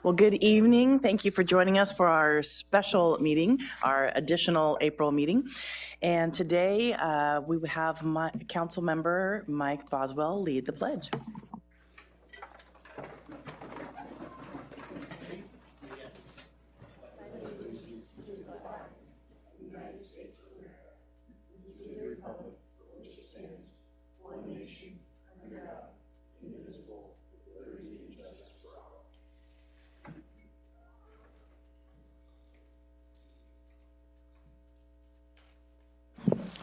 Well, good evening. Thank you for joining us for our special meeting, our additional April meeting. And today we have my council member Mike Boswell lead the pledge.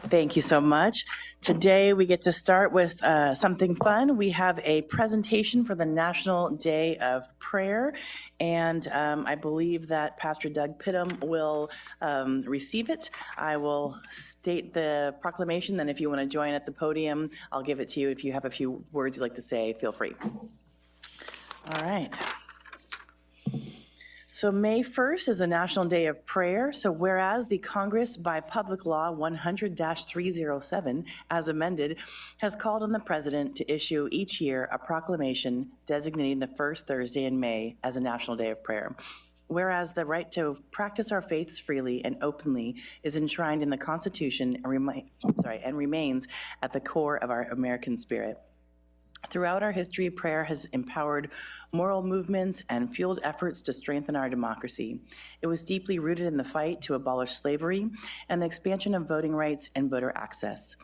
Thank you so much. Today we get to start with something fun. We have a presentation for the National Day of Prayer, and I believe that Pastor Doug Pittum will receive it. I will state the proclamation, then if you want to join at the podium, I'll give it to you. If you have a few words you'd like to say, feel free. All right. So May 1st is the National Day of Prayer. So whereas the Congress by Public Law 100-307, as amended, has called on the President to issue each year a proclamation designating the first Thursday in May as a National Day of Prayer. Whereas the right to practice our faiths freely and openly is enshrined in the Constitution and remains at the core of our American spirit. Throughout our history, prayer has empowered moral movements and fueled efforts to strengthen our democracy. It was deeply rooted in the fight to abolish slavery and the expansion of voting rights and voter access.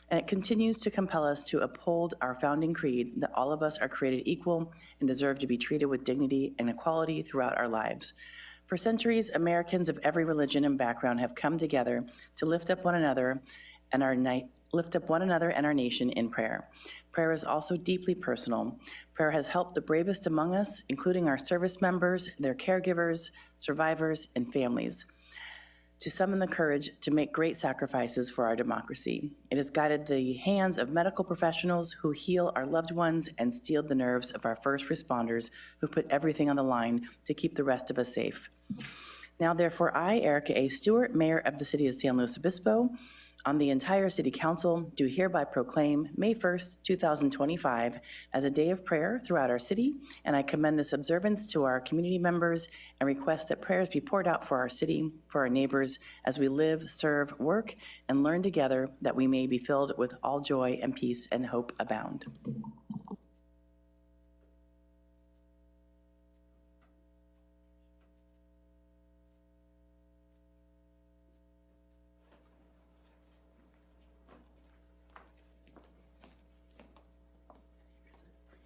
And it continues to compel us to uphold our founding creed that all of us are created equal and deserve to be treated with dignity and equality throughout our lives. For centuries, Americans of every religion and background have come together to lift up one another and our nation in prayer. Prayer is also deeply personal. Prayer has helped the bravest among us, including our service members, their caregivers, survivors, and families, to summon the courage to make great sacrifices for our democracy. It has guided the hands of medical professionals who heal our loved ones and steeled the nerves of our first responders who put everything on the line to keep the rest of us safe. Now, therefore, I, Erica A. Stewart, Mayor of the City of San Luis Obispo, on the entire City Council, do hereby proclaim May 1st, 2025 as a day of prayer throughout our city, and I commend this observance to our community members and request that prayers be poured out for our city, for our neighbors, as we live, serve, work, and learn together that we may be filled with all joy and peace and hope abound.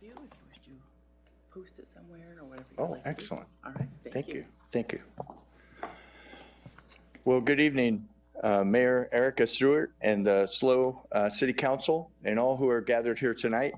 If you wish to post it somewhere or whatever. Oh, like excellent. All right. Thank you. Thank you. Well, good evening, Mayor Erica Stewart and the SLO City Council and all who are gathered here tonight.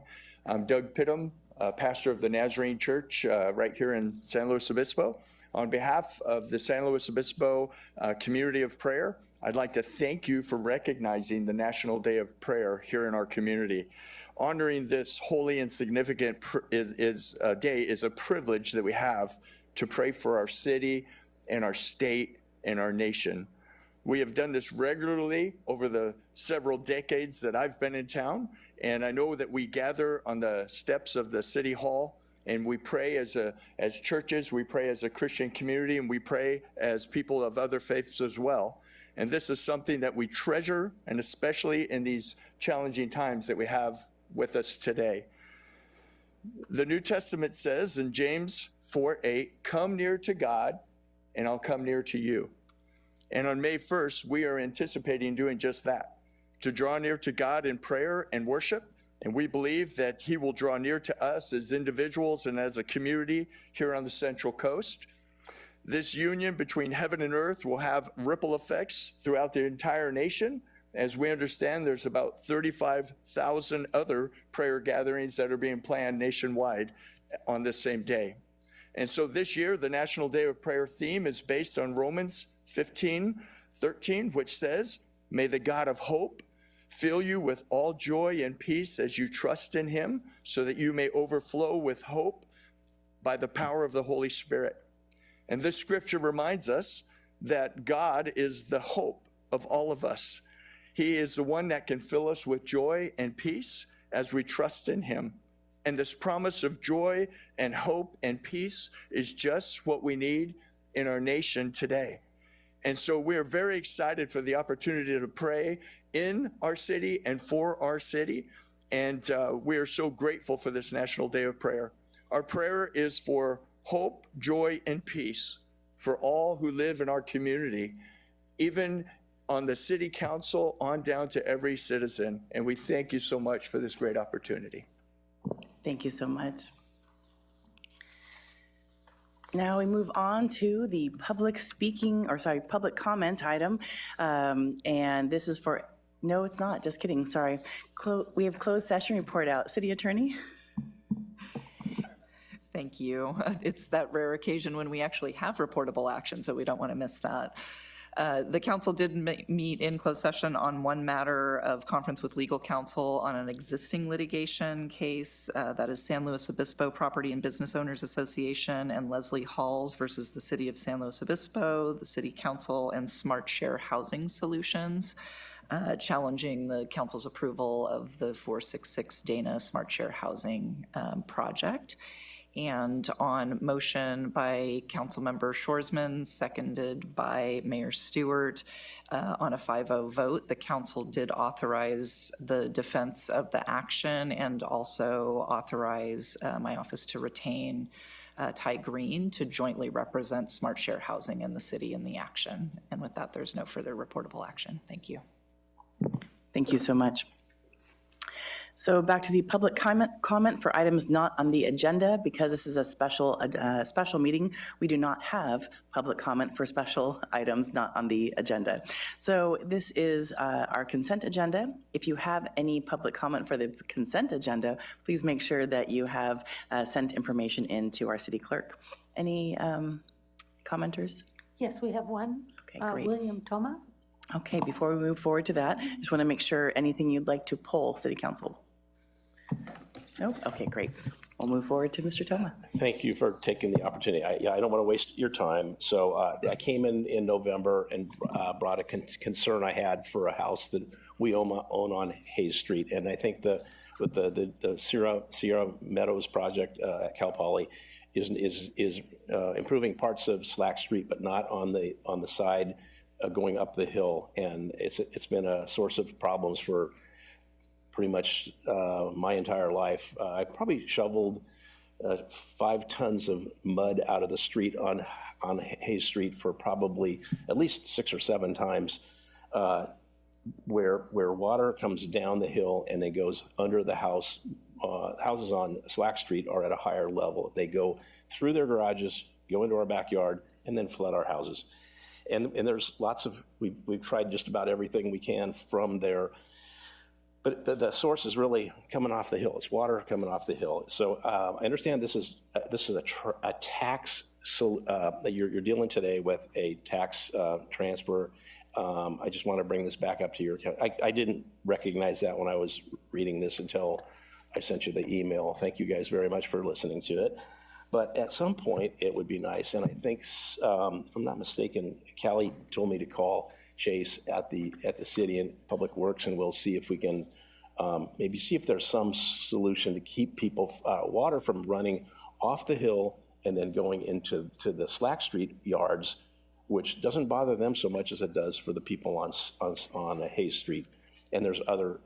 I'm Doug Pittum, pastor of the Nazarene Church right here in San Luis Obispo. On behalf of the San Luis Obispo community of prayer, I'd like to thank you for recognizing the National Day of Prayer here in our community. Honoring this holy and significant day is a privilege that we have to pray for our city and our state and our nation. We have done this regularly over the several decades that I've been in town, and I know that we gather on the steps of the City Hall and we pray as churches, we pray as a Christian community, and we pray as people of other faiths as well. And this is something that we treasure, and especially in these challenging times that we have with us today. The New Testament says in James 4:8, come near to God and I'll come near to you. And on May 1st, we are anticipating doing just that, to draw near to God in prayer and worship. And we believe that he will draw near to us as individuals and as a community here on the Central Coast. This union between heaven and earth will have ripple effects throughout the entire nation. As we understand, there's about 35,000 other prayer gatherings that are being planned nationwide on this same day. And so this year, the National Day of Prayer theme is based on Romans 15:13, which says, may the God of hope fill you with all joy and peace as you trust in him, so that you may overflow with hope by the power of the Holy Spirit. And this scripture reminds us that God is the hope of all of us. He is the one that can fill us with joy and peace as we trust in him. And this promise of joy and hope and peace is just what we need in our nation today. And so we're very excited for the opportunity to pray in our city and for our city. And we are so grateful for this National Day of Prayer. Our prayer is for hope, joy, and peace for all who live in our community, even on the city council on down to every citizen. And we thank you so much for this great opportunity. Thank you so much. Now we move on to the public comment item. And this is for, no, it's not, just kidding, sorry. We have closed session report out. City Attorney? Thank you. It's that rare occasion when we actually have reportable action, so we don't want to miss that. The council did meet in closed session on one matter of conference with legal counsel on an existing litigation case, that is San Luis Obispo Property and Business Owners Association and Leslie Halls versus the City of San Luis Obispo, the City Council, and Smart Share Housing Solutions, challenging the council's approval of the 466 Dana Smart Share Housing project. And on motion by Councilmember Shoresman, seconded by Mayor Stewart, on a 5-0 vote, the council did authorize the defense of the action and also authorize my office to retain Ty Green to jointly represent Smart Share Housing in the city in the action. And with that, there's no further reportable action. Thank you. Thank you so much. So back to the public comment for items not on the agenda. Because this is a special meeting, we do not have public comment for special items not on the agenda. So this is our consent agenda. If you have any public comment for the consent agenda, please make sure that you have sent information in to our city clerk. Any commenters? Yes, we have one. Okay, great. William Toma. Okay, before we move forward to that, just want to make sure anything you'd like to poll City Council. Nope. Okay, great. We'll move forward to Mr. Toma. Thank you for taking the opportunity. I don't want to waste your time. So I came in November and brought a concern I had for a house that we own on Hayes Street. And I think with the Sierra Meadows project at Cal Poly is improving parts of Slack Street, but not on the side going up the hill. And it's been a source of problems for pretty much my entire life. I probably shoveled 5 tons of mud out of the street on Hayes Street for probably at least 6 or 7 times, where water comes down the hill and then goes under the house. Houses on Slack Street are at a higher level. They go through their garages, go into our backyard, and then flood our houses. And there's lots of, we've tried just about everything we can from there. But the source is really coming off the hill. It's water coming off the hill. So I understand this is a tax. So you're dealing today with a tax transfer. I just want to bring this back up to your. I didn't recognize that when I was reading this until I sent you the email. Thank you guys very much for listening to it. But at some point, it would be nice. And I think, if I'm not mistaken, Callie told me to call Chase at the city and Public Works, and we'll see if we can maybe see if there's some solution to keep people water from running off the hill and then going into the Slack Street yards, which doesn't bother them so much as it does for the people on Hayes Street. And there's other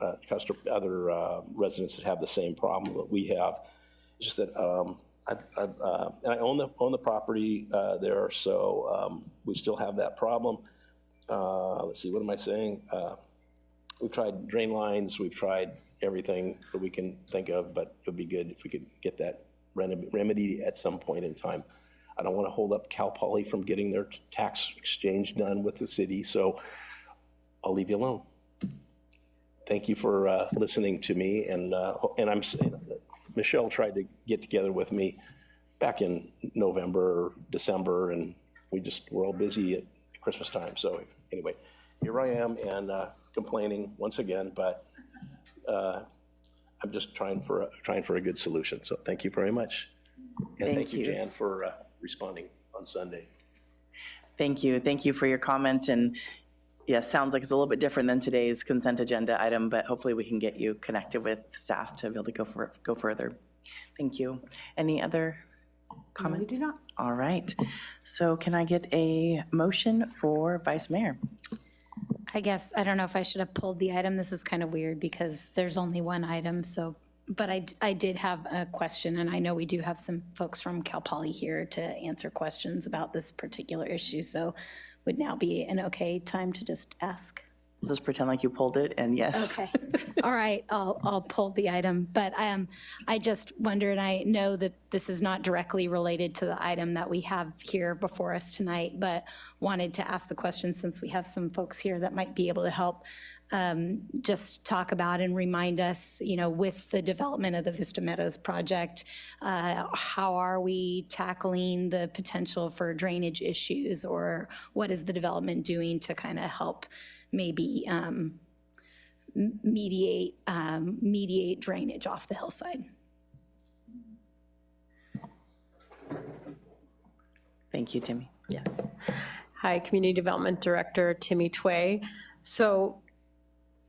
residents that have the same problem that we have. It's just that and I own the property there, so we still have that problem. Let's see, what am I saying? We've tried drain lines, we've tried everything that we can think of, but it would be good if we could get that remedy at some point in time. I don't want to hold up Cal Poly from getting their tax exchange done with the city, so I'll leave you alone. Thank you for listening to me, and I'm Michelle tried to get together with me back in November or December, and we're all busy at Christmas time. So anyway, here I am and complaining once again, but I'm just trying for a good solution. So thank you very much. And thank you, Jan, for responding on Sunday. Thank you. Thank you for your comments. And yeah, sounds like it's a little bit different than today's consent agenda item, but hopefully we can get you connected with staff to be able to go further. Thank you. Any other comments? We do not. All right. So can I get a motion for Vice Mayor? I guess, I don't know if I should have pulled the item. This is kind of weird because there's only one item, so, but I did have a question, and I know we do have some folks from Cal Poly here to answer questions about this particular issue, so would now be an okay time to just ask? Just pretend like you pulled it, and yes. Okay. All right, I'll pull the item, but I just wondered, I know that this is not directly related to the item that we have here before us tonight, but wanted to ask the question since we have some folks here that might be able to help just talk about and remind us, you know, with the development of the Vista Meadows project, how are we tackling the potential for drainage issues, or what is the development doing to kind of help maybe mediate drainage off the hillside? Thank you, Timmy. Yes. Hi, Community Development Director Timmy Tway. So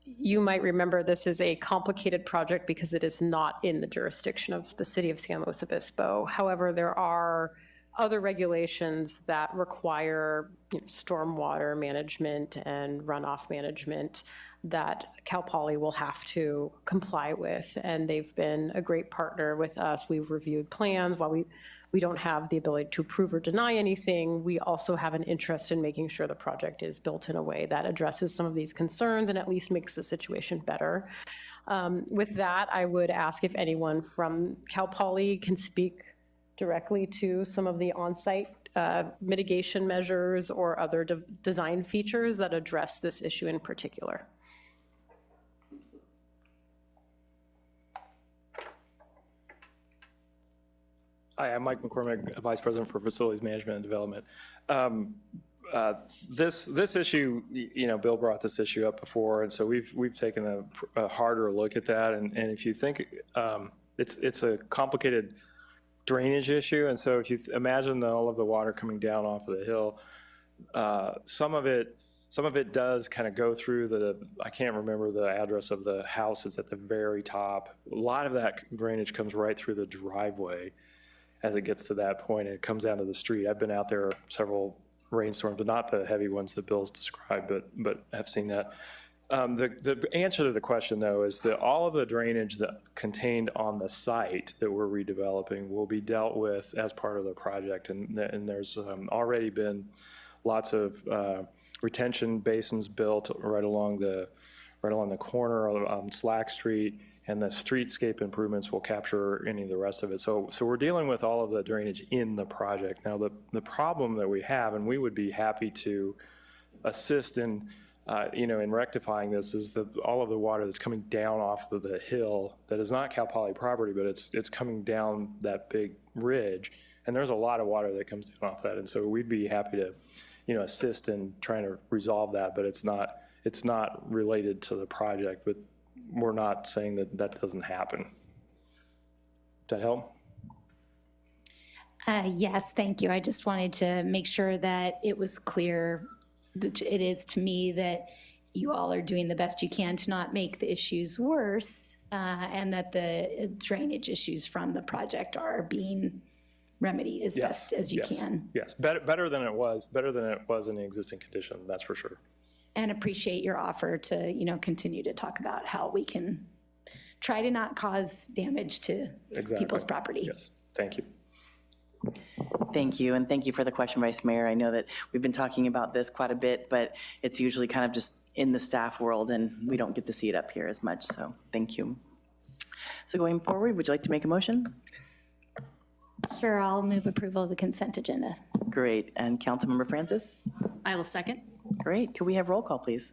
you might remember this is a complicated project because it is not in the jurisdiction of the city of San Luis Obispo. However, there are other regulations that require stormwater management and runoff management that Cal Poly will have to comply with. And they've been a great partner with us. We've reviewed plans. While we don't have the ability to approve or deny anything, we also have an interest in making sure the project is built in a way that addresses some of these concerns and at least makes the situation better. With that, I would ask if anyone from Cal Poly can speak directly to some of the on-site mitigation measures or other design features that address this issue in particular. Hi, I'm Mike McCormick, Vice President for Facilities Management and Development. This issue, you know, Bill brought this issue up before, and so we've taken a harder look at that. And if you think it's a complicated drainage issue, and so if you imagine all of the water coming down off of the hill, some of it does kind of go through I can't remember the address of the house. It's at the very top. A lot of that drainage comes right through the driveway as it gets to that point, and it comes down to the street. I've been out there several rainstorms, but not the heavy ones that Bill's described, but have seen that. The answer to the question, though, is that all of the drainage that contained on the site that we're redeveloping will be dealt with as part of the project, and there's already been lots of retention basins built right along the corner on Slack Street, and the streetscape improvements will capture any of the rest of it. So we're dealing with all of the drainage in the project. Now, the problem that we have, and we would be happy to assist in, in rectifying this, is all of the water that's coming down off of the hill that is not Cal Poly property, but it's coming down that big ridge, and there's a lot of water that comes down off that, and so we'd be happy to, assist in trying to resolve that, but it's not related to the project. But we're not saying that doesn't happen. Does that help? Yes, thank you. I just wanted to make sure that it was clear. It is to me that you all are doing the best you can to not make the issues worse, and that the drainage issues from the project are being remedied as best as you can. Yes, better than it was in the existing condition, that's for sure. And appreciate your offer to, continue to talk about how we can try to not cause damage to people's property. Yes, thank you. Thank you, and thank you for the question, Vice Mayor. I know that we've been talking about this quite a bit, but it's usually kind of just in the staff world, and we don't get to see it up here as much, so thank you. So going forward, would you like to make a motion? Sure, I'll move approval of the consent agenda. Great, and Councilmember Francis? I will second. Great, could we have roll call, please?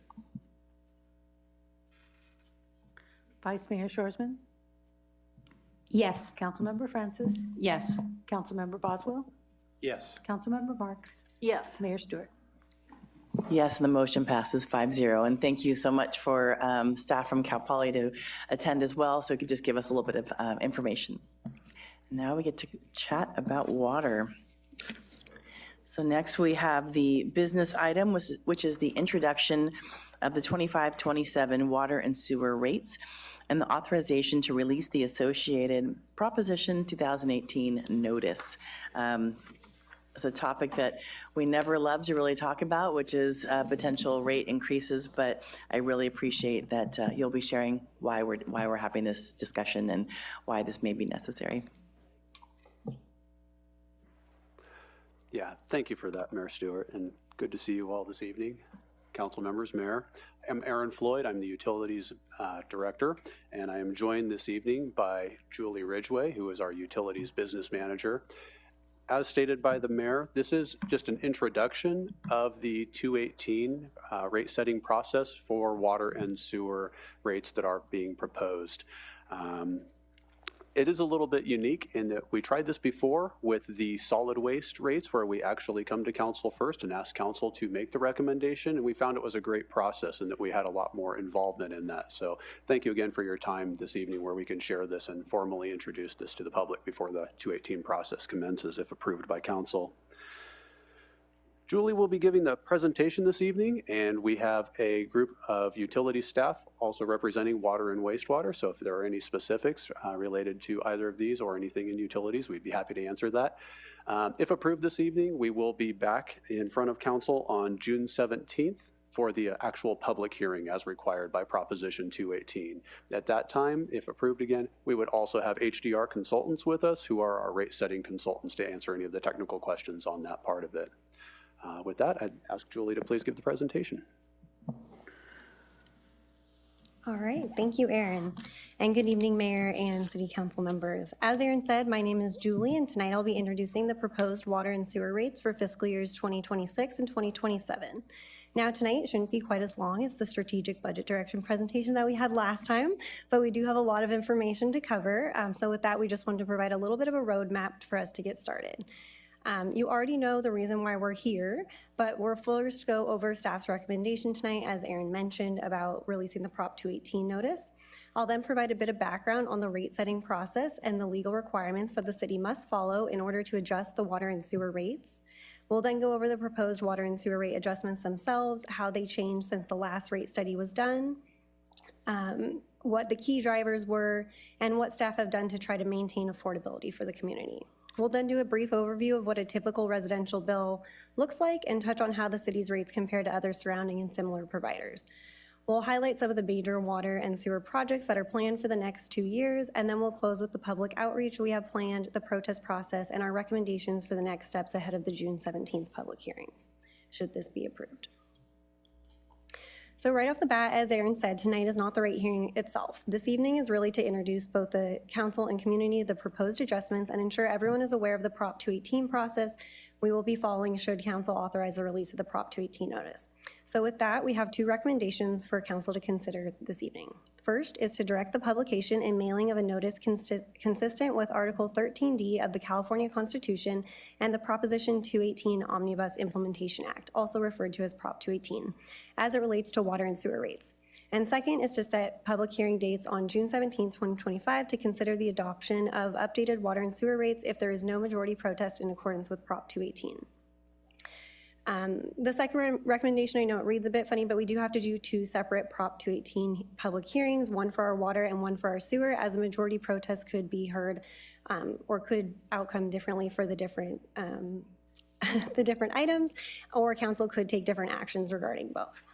Vice Mayor Shorsman, Yes. Councilmember Francis, Yes. Councilmember Boswell, Yes. Councilmember Marks, Yes. Mayor Stewart. Yes, and the motion passes 5-0. And thank you so much for staff from Cal Poly to attend as well, so you could just give us a little bit of information. Now we get to chat about water. So next we have the business item, which is the introduction of the 25-27 water and sewer rates and the authorization to release the associated Proposition 2018 notice. It's a topic that we never love to really talk about, which is potential rate increases, but I really appreciate that you'll be sharing why we're having this discussion and why this may be necessary. Yeah, thank you for that, Mayor Stewart, and good to see you all this evening. Council members, Mayor. I'm Aaron Floyd. I'm the Utilities Director, and I am joined this evening by Julie Ridgway, who is our Utilities Business Manager. As stated by the Mayor, this is just an introduction of the 218 rate setting process for water and sewer rates that are being proposed. It is a little bit unique in that we tried this before with the solid waste rates, where we actually come to council first and ask council to make the recommendation, and we found it was a great process and that we had a lot more involvement in that. So thank you again for your time this evening, where we can share this and formally introduce this to the public before the 218 process commences, if approved by council. Julie will be giving the presentation this evening, and we have a group of utility staff also representing water and wastewater. So if there are any specifics related to either of these or anything in utilities, we'd be happy to answer that. If approved this evening, we will be back in front of council on June 17th for the actual public hearing as required by Proposition 218. At that time, if approved again, we would also have HDR consultants with us, who are our rate setting consultants, to answer any of the technical questions on that part of it. With that, I'd ask Julie to please give the presentation. All right, thank you, Aaron. And good evening, Mayor and City Council members. As Aaron said, my name is Julie, and tonight I'll be introducing the proposed water and sewer rates for fiscal years 2026 and 2027. Now, tonight shouldn't be quite as long as the strategic budget direction presentation that we had last time, but we do have a lot of information to cover. So with that, we just wanted to provide a little bit of a roadmap for us to get started. You already know the reason why we're here, but we'll first go over staff's recommendation tonight, as Aaron mentioned, about releasing the Prop 218 notice. I'll then provide a bit of background on the rate setting process and the legal requirements that the city must follow in order to adjust the water and sewer rates. We'll then go over the proposed water and sewer rate adjustments themselves, how they changed since the last rate study was done, what the key drivers were, and what staff have done to try to maintain affordability for the community. We'll then do a brief overview of what a typical residential bill looks like and touch on how the city's rates compare to other surrounding and similar providers. We'll highlight some of the major water and sewer projects that are planned for the next 2 years, and then we'll close with the public outreach we have planned, the protest process, and our recommendations for the next steps ahead of the June 17th public hearings, should this be approved. So right off the bat, as Aaron said, tonight is not the rate hearing itself. This evening is really to introduce both the council and community the proposed adjustments and ensure everyone is aware of the Prop 218 process we will be following should council authorize the release of the Prop 218 notice. So with that, we have 2 recommendations for council to consider this evening. First is to direct the publication and mailing of a notice consistent with Article 13D of the California Constitution and the Proposition 218 Omnibus Implementation Act, also referred to as Prop 218, as it relates to water and sewer rates. And second is to set public hearing dates on June 17, 2025 to consider the adoption of updated water and sewer rates if there is no majority protest in accordance with Prop 218. The second recommendation, I know it reads a bit funny, but we do have to do 2 separate Prop 218 public hearings, one for our water and one for our sewer, as a majority protest could be heard or could outcome differently for the different items, or council could take different actions regarding both.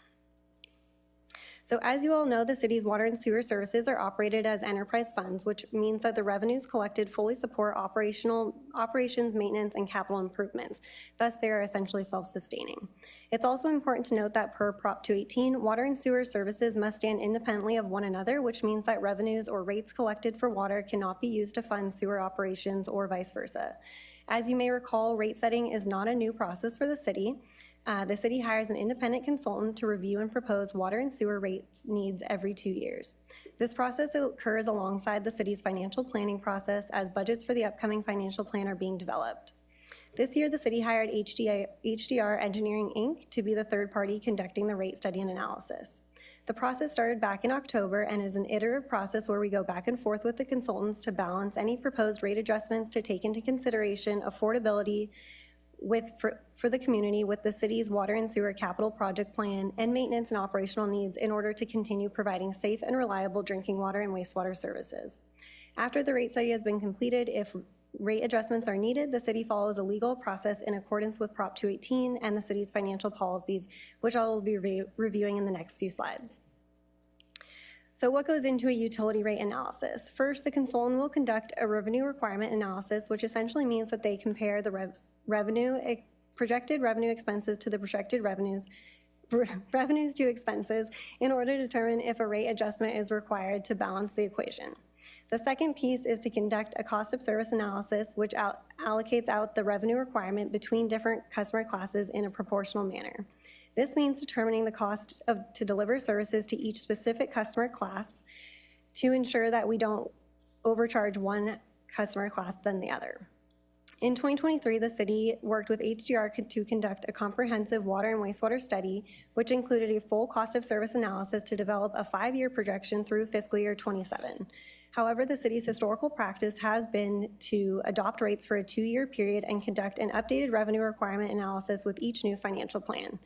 So as you all know, the city's water and sewer services are operated as enterprise funds, which means that the revenues collected fully support operations, maintenance, and capital improvements. Thus, they are essentially self-sustaining. It's also important to note that per Prop 218, water and sewer services must stand independently of one another, which means that revenues or rates collected for water cannot be used to fund sewer operations or vice versa. As you may recall, rate setting is not a new process for the city. The city hires an independent consultant to review and propose water and sewer rates needs every 2 years. This process occurs alongside the city's financial planning process as budgets for the upcoming financial plan are being developed. This year, the city hired HDR Engineering, Inc. to be the third party conducting the rate study and analysis. The process started back in October and is an iterative process where we go back and forth with the consultants to balance any proposed rate adjustments to take into consideration affordability for the community with the city's water and sewer capital project plan and maintenance and operational needs in order to continue providing safe and reliable drinking water and wastewater services. After the rate study has been completed, if rate adjustments are needed, the city follows a legal process in accordance with Prop 218 and the city's financial policies, which I will be reviewing in the next few slides. So what goes into a utility rate analysis? First, the consultant will conduct a revenue requirement analysis, which essentially means that they compare the projected revenue expenses to the projected revenues to expenses in order to determine if a rate adjustment is required to balance the equation. The second piece is to conduct a cost of service analysis, which allocates out the revenue requirement between different customer classes in a proportional manner. This means determining the cost to deliver services to each specific customer class to ensure that we don't overcharge one customer class than the other. In 2023, the city worked with HDR to conduct a comprehensive water and wastewater study, which included a full cost of service analysis to develop a 5-year projection through fiscal year 27. However, the city's historical practice has been to adopt rates for a 2-year period and conduct an updated revenue requirement analysis with each new financial plan.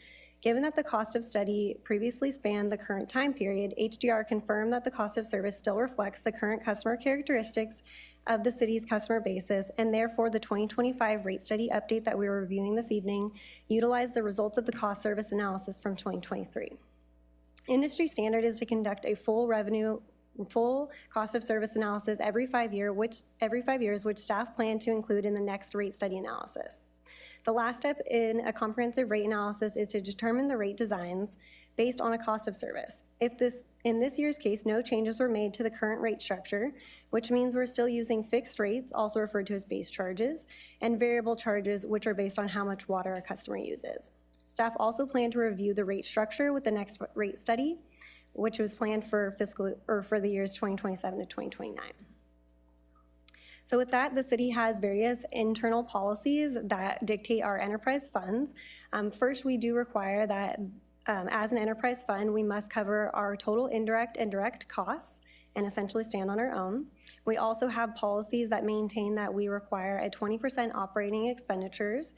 Given that the cost of study previously spanned the current time period, HDR confirmed that the cost of service still reflects the current customer characteristics of the city's customer basis, and therefore the 2025 rate study update that we are reviewing this evening utilized the results of the cost service analysis from 2023. Industry standard is to conduct a full cost of service analysis every 5 years, which staff plan to include in the next rate study analysis. The last step in a comprehensive rate analysis is to determine the rate designs based on a cost of service. In this year's case, no changes were made to the current rate structure, which means we're still using fixed rates, also referred to as base charges, and variable charges, which are based on how much water a customer uses. Staff also plan to review the rate structure with the next rate study, which was planned for the years 2027 to 2029. So with that, the city has various internal policies that dictate our enterprise funds. First, we do require that as an enterprise fund, we must cover our total indirect and direct costs and essentially stand on our own. We also have policies that maintain that we require a 20% operating expenditures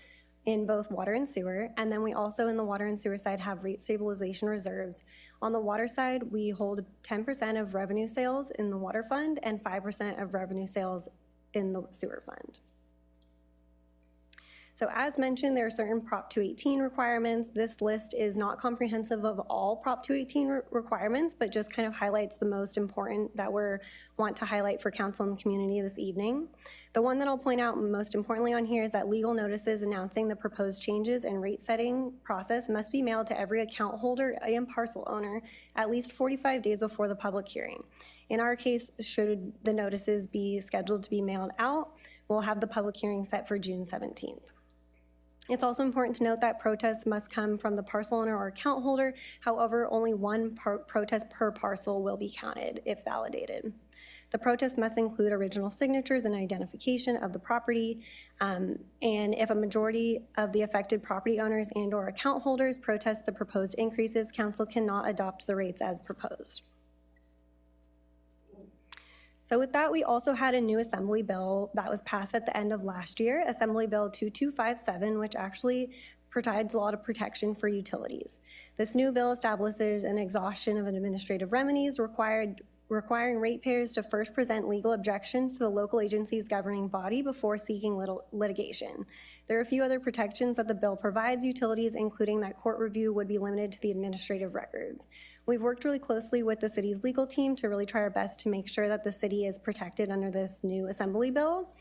in both water and sewer. And then we also, in the water and sewer side, have rate stabilization reserves. On the water side, we hold 10% of revenue sales in the water fund and 5% of revenue sales in the sewer fund. So as mentioned, there are certain Prop 218 requirements. This list is not comprehensive of all Prop 218 requirements, but just kind of highlights the most important that we want to highlight for council and the community this evening. The one that I'll point out most importantly on here is that legal notices announcing the proposed changes and rate setting process must be mailed to every account holder and parcel owner at least 45 days before the public hearing. In our case, should the notices be scheduled to be mailed out, we'll have the public hearing set for June 17th. It's also important to note that protests must come from the parcel owner or account holder. However, only one protest per parcel will be counted if validated. The protest must include original signatures and identification of the property. And if a majority of the affected property owners and/or account holders protest the proposed increases, council cannot adopt the rates as proposed. So with that, we also had a new assembly bill that was passed at the end of last year, Assembly Bill 2257, which actually provides a lot of protection for utilities. This new bill establishes an exhaustion of administrative remedies requiring ratepayers to first present legal objections to the local agency's governing body before seeking litigation. There are a few other protections that the bill provides utilities, including that court review would be limited to the administrative records. We've worked really closely with the city's legal team to really try our best to make sure that the city is protected under this new assembly bill.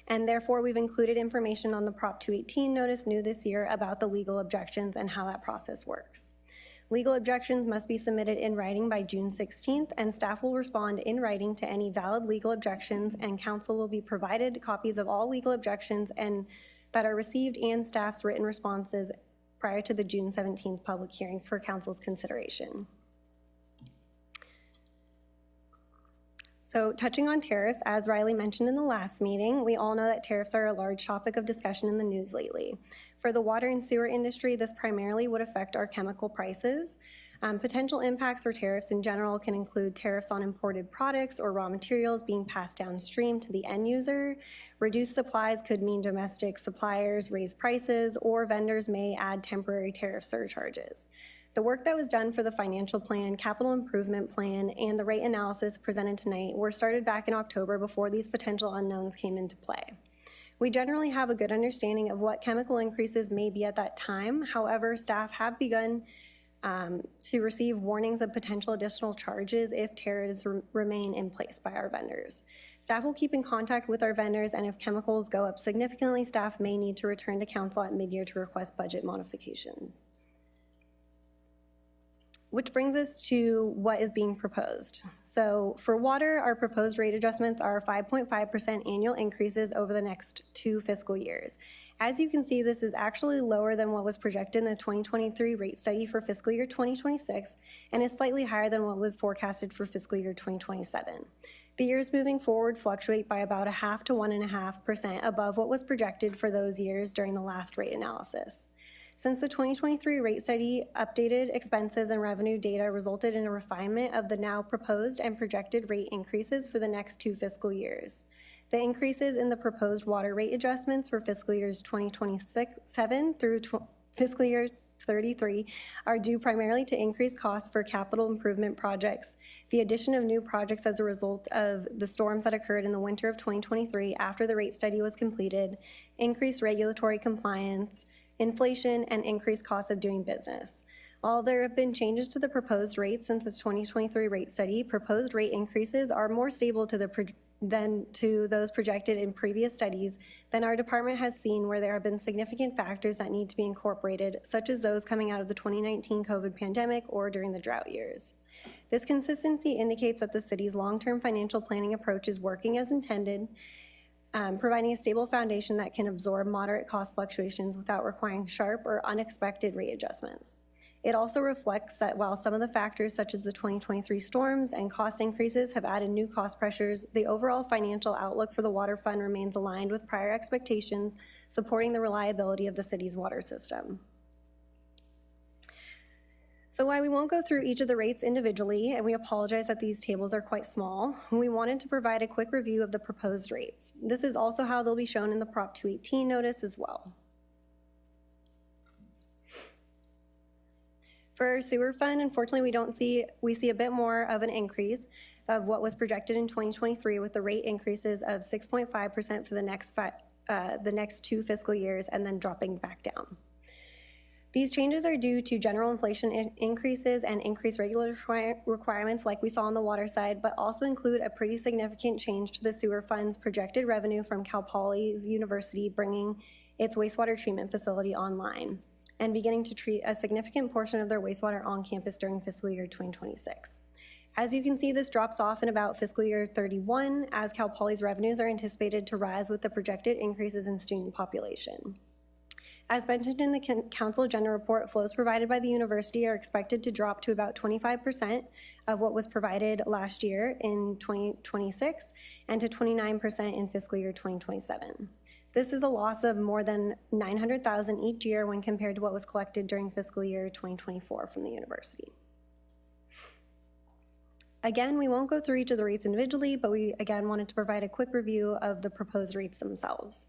And therefore, we've included information on the Prop 218 notice new this year about the legal objections and how that process works. Legal objections must be submitted in writing by June 16th, and staff will respond in writing to any valid legal objections, and council will be provided copies of all legal objections and that are received and staff's written responses prior to the June 17th public hearing for council's consideration. So touching on tariffs, as Riley mentioned in the last meeting, we all know that tariffs are a large topic of discussion in the news lately. For the water and sewer industry, this primarily would affect our chemical prices. Potential impacts for tariffs in general can include tariffs on imported products or raw materials being passed downstream to the end user. Reduced supplies could mean domestic suppliers raise prices, or vendors may add temporary tariff surcharges. The work that was done for the financial plan, capital improvement plan, and the rate analysis presented tonight were started back in October before these potential unknowns came into play. We generally have a good understanding of what chemical increases may be at that time. However, staff have begun to receive warnings of potential additional charges if tariffs remain in place by our vendors. Staff will keep in contact with our vendors, and if chemicals go up significantly, staff may need to return to council at mid-year to request budget modifications. Which brings us to what is being proposed. So for water, our proposed rate adjustments are 5.5% annual increases over the next 2 fiscal years. As you can see, this is actually lower than what was projected in the 2023 rate study for fiscal year 2026 and is slightly higher than what was forecasted for fiscal year 2027. The years moving forward fluctuate by about 0.5 to 1.5% above what was projected for those years during the last rate analysis. Since the 2023 rate study, updated expenses and revenue data resulted in a refinement of the now proposed and projected rate increases for the next 2 fiscal years. The increases in the proposed water rate adjustments for fiscal years 2027 through fiscal year 33 are due primarily to increased costs for capital improvement projects, the addition of new projects as a result of the storms that occurred in the winter of 2023 after the rate study was completed, increased regulatory compliance, inflation, and increased costs of doing business. While there have been changes to the proposed rates since the 2023 rate study, proposed rate increases are more stable than to those projected in previous studies than our department has seen, where there have been significant factors that need to be incorporated, such as those coming out of the 2019 COVID pandemic or during the drought years. This consistency indicates that the city's long-term financial planning approach is working as intended, providing a stable foundation that can absorb moderate cost fluctuations without requiring sharp or unexpected rate adjustments. It also reflects that while some of the factors such as the 2023 storms and cost increases have added new cost pressures, the overall financial outlook for the water fund remains aligned with prior expectations, supporting the reliability of the city's water system. So while we won't go through each of the rates individually, and we apologize that these tables are quite small, we wanted to provide a quick review of the proposed rates. This is also how they'll be shown in the Prop 218 notice as well. For our sewer fund, unfortunately, we see a bit more of an increase of what was projected in 2023, with the rate increases of 6.5% for the next 2 fiscal years and then dropping back down. These changes are due to general inflation increases and increased regulatory requirements like we saw on the water side, but also include a pretty significant change to the sewer fund's projected revenue from Cal Poly University bringing its wastewater treatment facility online and beginning to treat a significant portion of their wastewater on campus during fiscal year 2026. As you can see, this drops off in about fiscal year 31 as Cal Poly's revenues are anticipated to rise with the projected increases in student population. As mentioned in the council agenda report, flows provided by the university are expected to drop to about 25% of what was provided last year in 2026 and to 29% in fiscal year 2027. This is a loss of more than $900,000 each year when compared to what was collected during fiscal year 2024 from the university. Again, we won't go through each of the rates individually, but we again wanted to provide a quick review of the proposed rates themselves.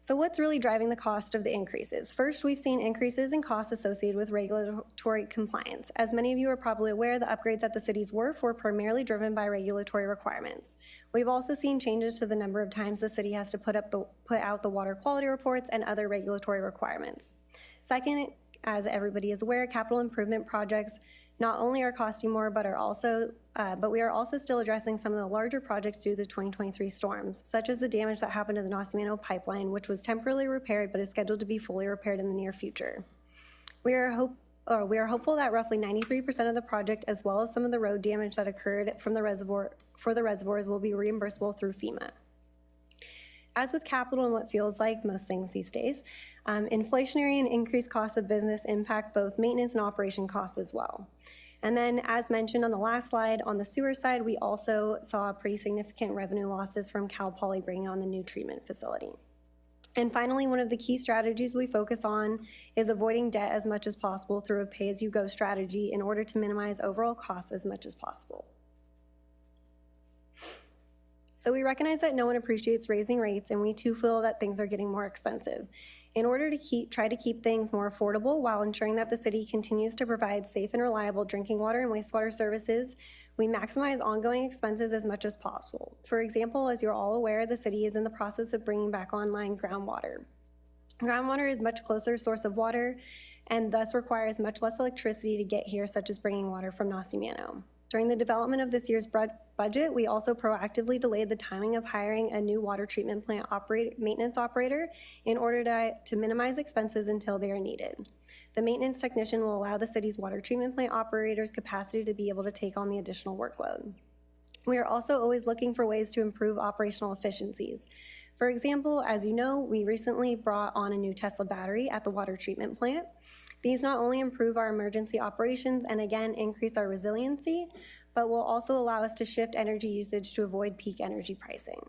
So what's really driving the cost of the increases? First, we've seen increases in costs associated with regulatory compliance. As many of you are probably aware, the upgrades at the city's wharf were primarily driven by regulatory requirements. We've also seen changes to the number of times the city has to put out the water quality reports and other regulatory requirements. Second, as everybody is aware, capital improvement projects not only are costing more, but we are also still addressing some of the larger projects due to the 2023 storms, such as the damage that happened to the Nacimiento pipeline, which was temporarily repaired but is scheduled to be fully repaired in the near future. We are hopeful that roughly 93% of the project, as well as some of the road damage that occurred from the reservoirs, will be reimbursable through FEMA. As with capital and what feels like most things these days, inflationary and increased costs of business impact both maintenance and operation costs as well. And then, as mentioned on the last slide, on the sewer side, we also saw pretty significant revenue losses from Cal Poly bringing on the new treatment facility. And finally, one of the key strategies we focus on is avoiding debt as much as possible through a pay-as-you-go strategy in order to minimize overall costs as much as possible. So we recognize that no one appreciates raising rates, and we too feel that things are getting more expensive. In order to try to keep things more affordable while ensuring that the city continues to provide safe and reliable drinking water and wastewater services, we maximize ongoing expenses as much as possible. For example, as you're all aware, the city is in the process of bringing back online groundwater. Groundwater is a much closer source of water and thus requires much less electricity to get here, such as bringing water from Nacimiento. During the development of this year's budget, we also proactively delayed the timing of hiring a new water treatment plant maintenance operator in order to minimize expenses until they are needed. The maintenance technician will allow the city's water treatment plant operator's capacity to be able to take on the additional workload. We are also always looking for ways to improve operational efficiencies. For example, as you know, we recently brought on a new Tesla battery at the water treatment plant. These not only improve our emergency operations and again increase our resiliency, but will also allow us to shift energy usage to avoid peak energy pricing.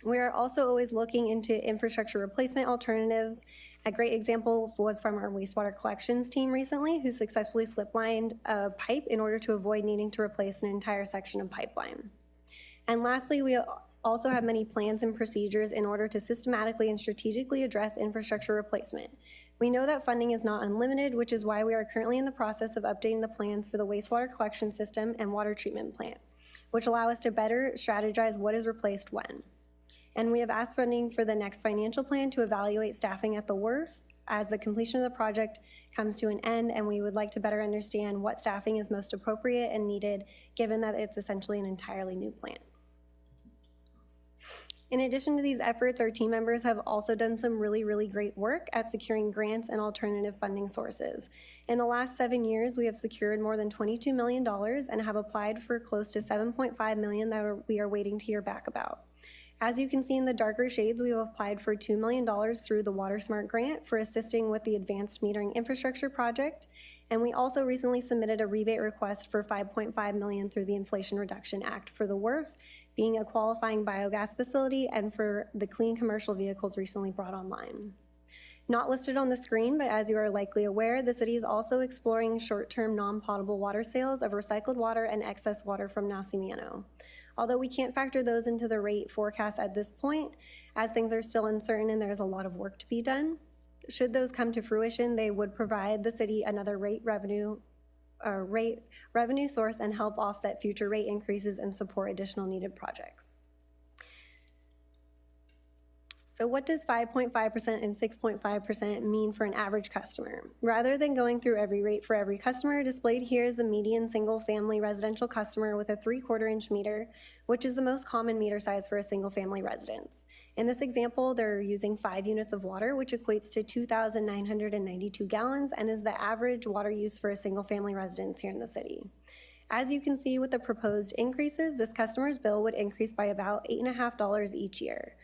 We are also always looking into infrastructure replacement alternatives. A great example was from our wastewater collections team recently, who successfully slip-lined a pipe in order to avoid needing to replace an entire section of pipeline. And lastly, we also have many plans and procedures in order to systematically and strategically address infrastructure replacement. We know that funding is not unlimited, which is why we are currently in the process of updating the plans for the wastewater collection system and water treatment plant, which allow us to better strategize what is replaced when. And we have asked funding for the next financial plan to evaluate staffing at the WRF as the completion of the project comes to an end, and we would like to better understand what staffing is most appropriate and needed, given that it's essentially an entirely new plant. In addition to these efforts, our team members have also done some really great work at securing grants and alternative funding sources. In the last 7 years, we have secured more than $22 million and have applied for close to $7.5 million that we are waiting to hear back about. As you can see in the darker shades, we have applied for $2 million through the WaterSmart grant for assisting with the advanced metering infrastructure project. And we also recently submitted a rebate request for $5.5 million through the Inflation Reduction Act for the WRF, being a qualifying biogas facility, and for the clean commercial vehicles recently brought online. Not listed on the screen, but as you are likely aware, the city is also exploring short-term non-potable water sales of recycled water and excess water from Nacimiento. Although we can't factor those into the rate forecast at this point, as things are still uncertain and there's a lot of work to be done. Should those come to fruition, they would provide the city another revenue source and help offset future rate increases and support additional needed projects. So what does 5.5% and 6.5% mean for an average customer? Rather than going through every rate for every customer, displayed here is the median single-family residential customer with a 3/4-inch meter, which is the most common meter size for a single-family residence. In this example, they're using 5 units of water, which equates to 2,992 gallons and is the average water use for a single-family residence here in the city. As you can see with the proposed increases, this customer's bill would increase by about $8.50 each year.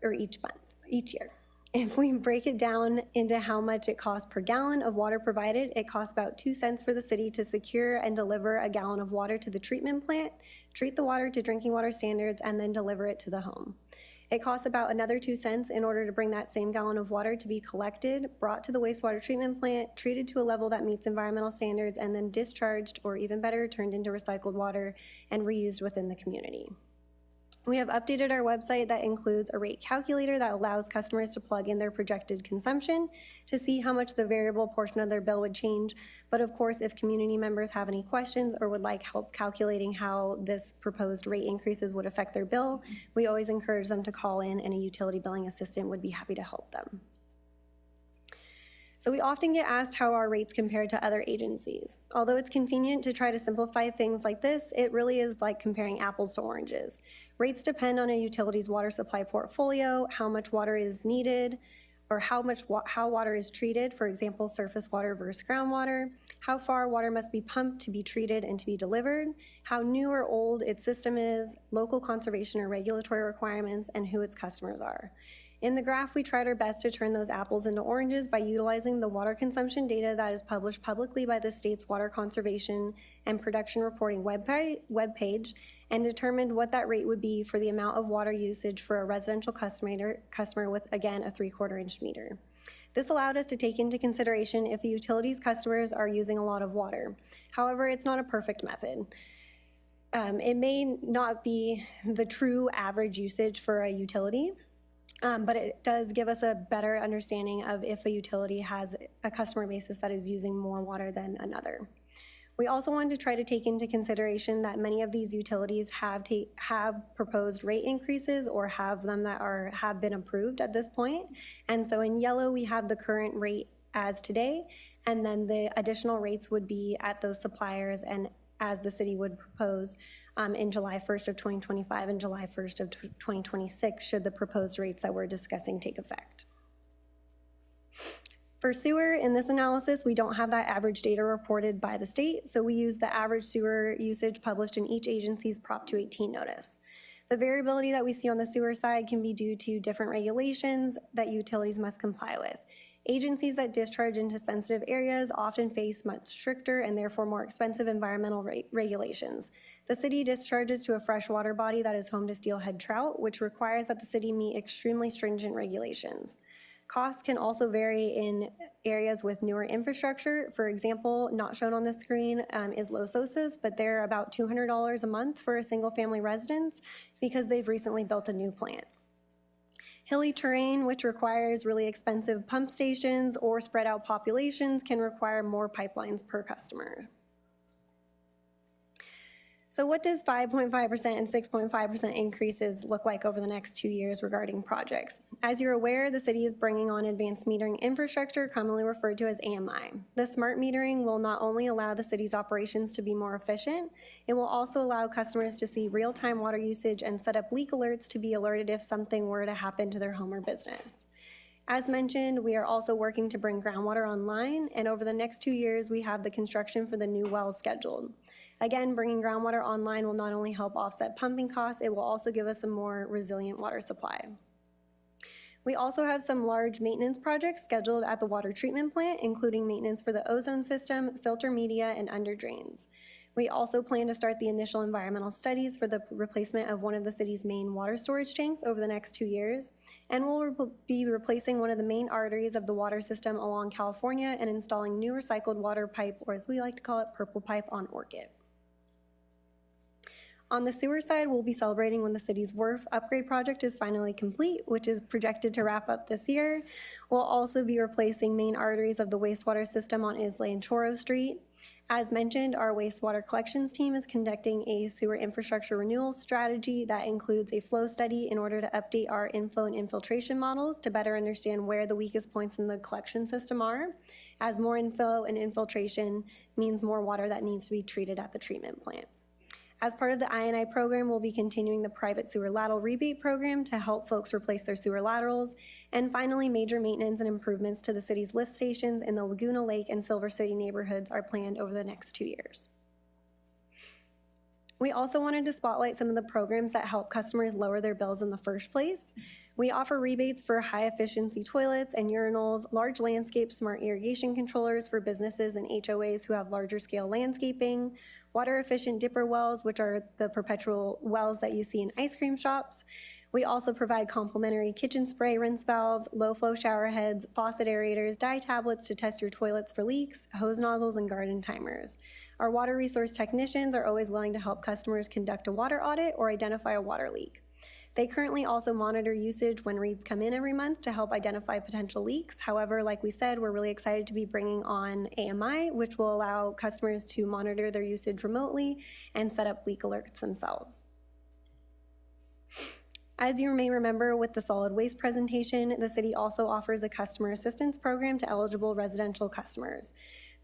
Or each year. If we break it down into how much it costs per gallon of water provided, it costs about 2 cents for the city to secure and deliver a gallon of water to the treatment plant, treat the water to drinking water standards, and then deliver it to the home. It costs about another 2 cents in order to bring that same gallon of water to be collected, brought to the wastewater treatment plant, treated to a level that meets environmental standards, and then discharged, or even better, turned into recycled water and reused within the community. We have updated our website that includes a rate calculator that allows customers to plug in their projected consumption to see how much the variable portion of their bill would change. But of course, if community members have any questions or would like help calculating how this proposed rate increases would affect their bill, we always encourage them to call in, and a utility billing assistant would be happy to help them. So we often get asked how our rates compare to other agencies. Although it's convenient to try to simplify things like this, it really is like comparing apples to oranges. Rates depend on a utility's water supply portfolio, how much water is needed, or how water is treated, for example, surface water versus groundwater, how far water must be pumped to be treated and to be delivered, how new or old its system is, local conservation or regulatory requirements, and who its customers are. In the graph, we tried our best to turn those apples into oranges by utilizing the water consumption data that is published publicly by the state's Water Conservation and Production Reporting webpage and determined what that rate would be for the amount of water usage for a residential customer with, again, a 3/4 inch meter. This allowed us to take into consideration if a utility's customers are using a lot of water. However, it's not a perfect method. It may not be the true average usage for a utility, but it does give us a better understanding of if a utility has a customer basis that is using more water than another. We also wanted to try to take into consideration that many of these utilities have proposed rate increases or have them that have been approved at this point. And so in yellow, we have the current rate as today, and then the additional rates would be at those suppliers and as the city would propose in July 1st of 2025 and July 1st of 2026, should the proposed rates that we're discussing take effect. For sewer, in this analysis, we don't have that average data reported by the state, so we use the average sewer usage published in each agency's Prop 218 notice. The variability that we see on the sewer side can be due to different regulations that utilities must comply with. Agencies that discharge into sensitive areas often face much stricter and therefore more expensive environmental regulations. The city discharges to a freshwater body that is home to steelhead trout, which requires that the city meet extremely stringent regulations. Costs can also vary in areas with newer infrastructure. For example, not shown on the screen is Los Osos, but they're about $200 a month for a single family residence because they've recently built a new plant. Hilly terrain, which requires really expensive pump stations or spread out populations, can require more pipelines per customer. So what does 5.5% and 6.5% increases look like over the next 2 years regarding projects? As you're aware, the city is bringing on advanced metering infrastructure, commonly referred to as AMI. The smart metering will not only allow the city's operations to be more efficient, it will also allow customers to see real-time water usage and set up leak alerts to be alerted if something were to happen to their home or business. As mentioned, we are also working to bring groundwater online, and over the next 2 years, we have the construction for the new wells scheduled. Again, bringing groundwater online will not only help offset pumping costs, it will also give us a more resilient water supply. We also have some large maintenance projects scheduled at the water treatment plant, including maintenance for the ozone system, filter media, and under drains. We also plan to start the initial environmental studies for the replacement of one of the city's main water storage tanks over the next 2 years, and we'll be replacing one of the main arteries of the water system along California and installing new recycled water pipe, or as we like to call it, purple pipe on Orchid. On the sewer side, we'll be celebrating when the city's Wharf upgrade project is finally complete, which is projected to wrap up this year. We'll also be replacing main arteries of the wastewater system on Islay and Choro Street. As mentioned, our wastewater collections team is conducting a sewer infrastructure renewal strategy that includes a flow study in order to update our inflow and infiltration models to better understand where the weakest points in the collection system are, as more inflow and infiltration means more water that needs to be treated at the treatment plant. As part of the I&I program, we'll be continuing the private sewer lateral rebate program to help folks replace their sewer laterals. And finally, major maintenance and improvements to the city's lift stations in the Laguna Lake and Silver City neighborhoods are planned over the next 2 years. We also wanted to spotlight some of the programs that help customers lower their bills in the first place. We offer rebates for high-efficiency toilets and urinals, large landscape smart irrigation controllers for businesses and HOAs who have larger-scale landscaping, water-efficient dipper wells, which are the perpetual wells that you see in ice cream shops. We also provide complimentary kitchen spray rinse valves, low-flow shower heads, faucet aerators, dye tablets to test your toilets for leaks, hose nozzles, and garden timers. Our water resource technicians are always willing to help customers conduct a water audit or identify a water leak. They currently also monitor usage when reads come in every month to help identify potential leaks. However, like we said, we're really excited to be bringing on AMI, which will allow customers to monitor their usage remotely and set up leak alerts themselves. As you may remember with the solid waste presentation, the city also offers a customer assistance program to eligible residential customers.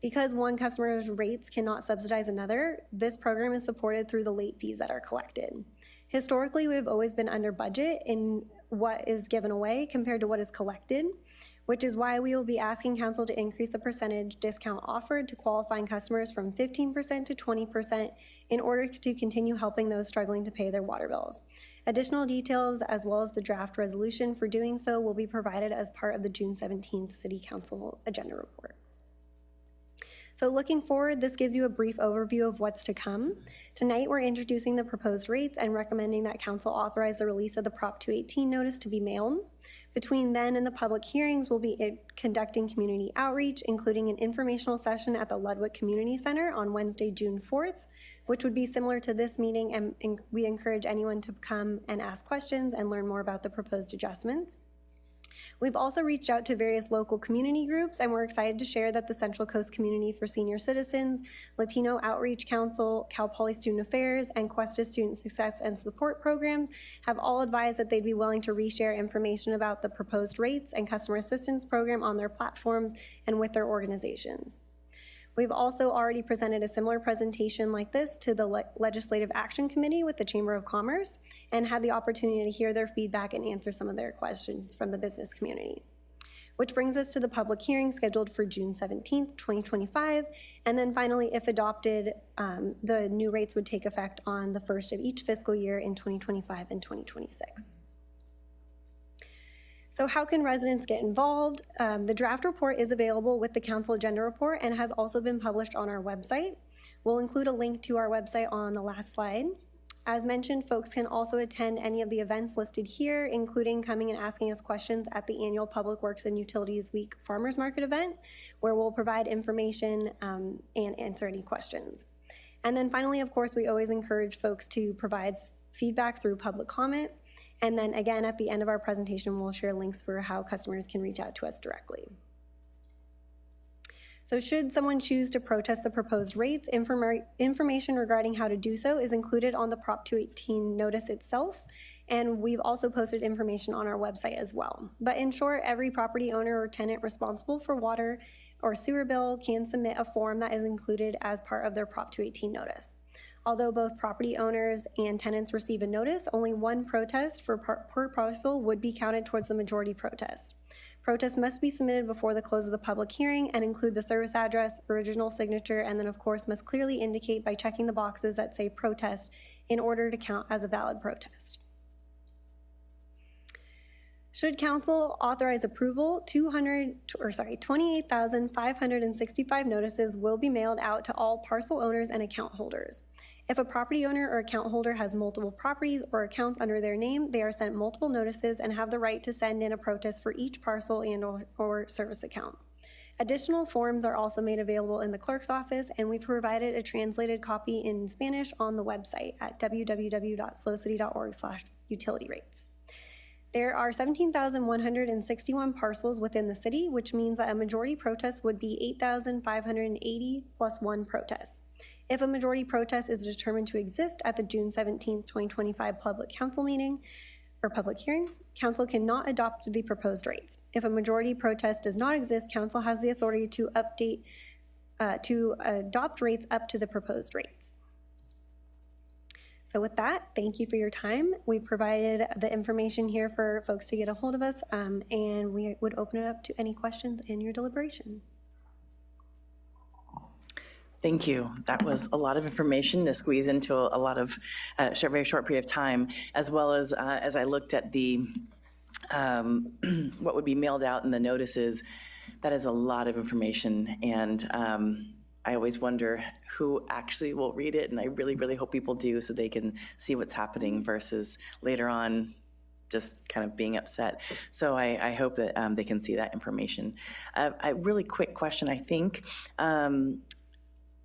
Because one customer's rates cannot subsidize another, this program is supported through the late fees that are collected. Historically, we've always been under budget in what is given away compared to what is collected, which is why we will be asking council to increase the percentage discount offered to qualifying customers from 15% to 20% in order to continue helping those struggling to pay their water bills. Additional details, as well as the draft resolution for doing so, will be provided as part of the June 17th City Council agenda report. So looking forward, this gives you a brief overview of what's to come. Tonight, we're introducing the proposed rates and recommending that council authorize the release of the Prop 218 notice to be mailed. Between then and the public hearings, we'll be conducting community outreach, including an informational session at the Ludwig Community Center on Wednesday, June 4th, which would be similar to this meeting, and we encourage anyone to come and ask questions and learn more about the proposed adjustments. We've also reached out to various local community groups, and we're excited to share that the Central Coast Community for Senior Citizens, Latino Outreach Council, Cal Poly Student Affairs, and Cuesta Student Success and Support Programs have all advised that they'd be willing to reshare information about the proposed rates and customer assistance program on their platforms and with their organizations. We've also already presented a similar presentation like this to the Legislative Action Committee with the Chamber of Commerce and had the opportunity to hear their feedback and answer some of their questions from the business community. Which brings us to the public hearing scheduled for June 17th, 2025. And then finally, if adopted, the new rates would take effect on the first of each fiscal year in 2025 and 2026. So how can residents get involved? The draft report is available with the council agenda report and has also been published on our website. We'll include a link to our website on the last slide. As mentioned, folks can also attend any of the events listed here, including coming and asking us questions at the annual Public Works and Utilities Week Farmers Market event, where we'll provide information and answer any questions. And then finally, of course, we always encourage folks to provide feedback through public comment. And then again, at the end of our presentation, we'll share links for how customers can reach out to us directly. So should someone choose to protest the proposed rates, information regarding how to do so is included on the Prop 218 notice itself, and we've also posted information on our website as well. But in short, every property owner or tenant responsible for water or sewer bill can submit a form that is included as part of their Prop 218 notice. Although both property owners and tenants receive a notice, only one protest per parcel would be counted towards the majority protest. Protests must be submitted before the close of the public hearing and include the service address, original signature, and then of course must clearly indicate by checking the boxes that say protest in order to count as a valid protest. Should council authorize approval, 28,565 notices will be mailed out to all parcel owners and account holders. If a property owner or account holder has multiple properties or accounts under their name, they are sent multiple notices and have the right to send in a protest for each parcel and/or service account. Additional forms are also made available in the clerk's office, and we provided a translated copy in Spanish on the website at www.slocity.org/utility-rates. There are 17,161 parcels within the city, which means that a majority protest would be 8,580 plus one protest. If a majority protest is determined to exist at the June 17th, 2025 public council meeting or public hearing, council cannot adopt the proposed rates. If a majority protest does not exist, council has the authority to adopt rates up to the proposed rates. So with that, thank you for your time. We've provided the information here for folks to get a hold of us, and we would open it up to any questions in your deliberation. Thank you. That was a lot of information to squeeze into a lot of very short period of time, as well as I looked at the what would be mailed out in the notices. That is a lot of information, and I always wonder who actually will read it, and I really, really hope people do so they can see what's happening versus later on just kind of being upset. So I hope that they can see that information. A really quick question, I think.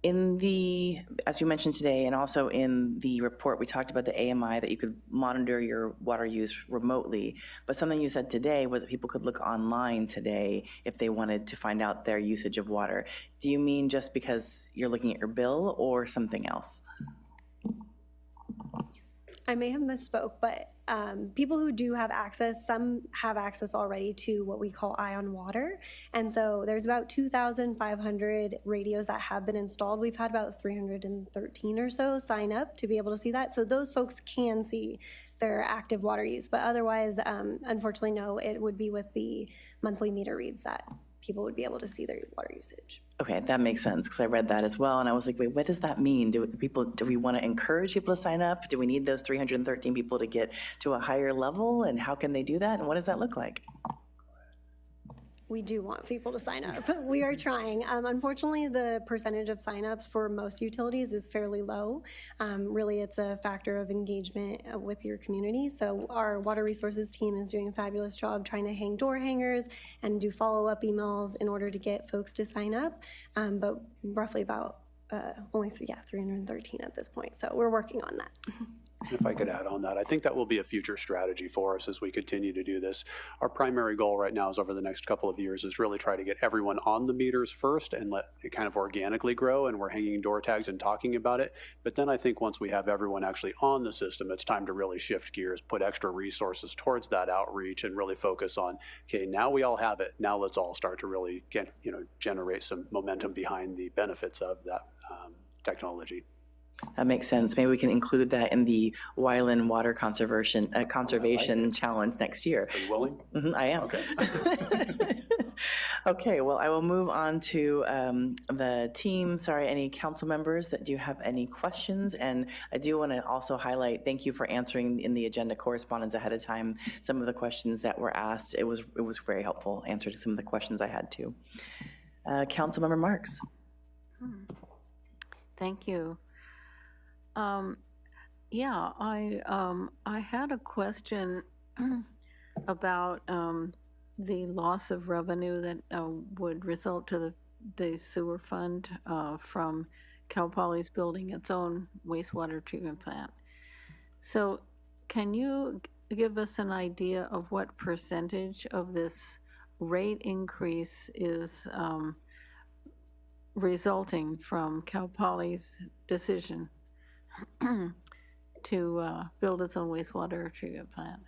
In the, as you mentioned today, and also in the report, we talked about the AMI, that you could monitor your water use remotely. But something you said today was that people could look online today if they wanted to find out their usage of water. Do you mean just because you're looking at your bill or something else? I may have misspoke, but people who do have access, some have access already to what we call Eye on Water. And so there's about 2,500 radios that have been installed. We've had about 313 or so sign up to be able to see that. So those folks can see their active water use. But otherwise, unfortunately, no, it would be with the monthly meter reads that people would be able to see their water usage. Okay, that makes sense, because I read that as well, and I was like, wait, what does that mean? Do we want to encourage people to sign up? Do we need those 313 people to get to a higher level, and how can they do that, and what does that look like? We do want people to sign up. We are trying. Unfortunately, the percentage of signups for most utilities is fairly low. Really, it's a factor of engagement with your community. So our water resources team is doing a fabulous job trying to hang door hangers and do follow-up emails in order to get folks to sign up. But roughly about only 313 at this point. So we're working on that. If I could add on that, I think that will be a future strategy for us as we continue to do this. Our primary goal right now is over the next couple of years is really try to get everyone on the meters first and let it kind of organically grow, and we're hanging door tags and talking about it. But then I think once we have everyone actually on the system, it's time to really shift gears, put extra resources towards that outreach, and really focus on, okay, now we all have it. Now let's all start to really get, generate some momentum behind the benefits of that technology. That makes sense. Maybe we can include that in the Wyland Water Conservation Challenge next year. Are you willing? I am. Okay. Okay, well, I will move on to the team. Sorry, any council members that do have any questions? And I do want to also highlight, thank you for answering in the agenda correspondence ahead of time some of the questions that were asked. It was very helpful answering some of the questions I had too. Councilmember Marks. Thank you. Yeah, I had a question about the loss of revenue that would result to the sewer fund from Cal Poly's building its own wastewater treatment plant. So can you give us an idea of what percentage of this rate increase is resulting from Cal Poly's decision to build its own wastewater treatment plant?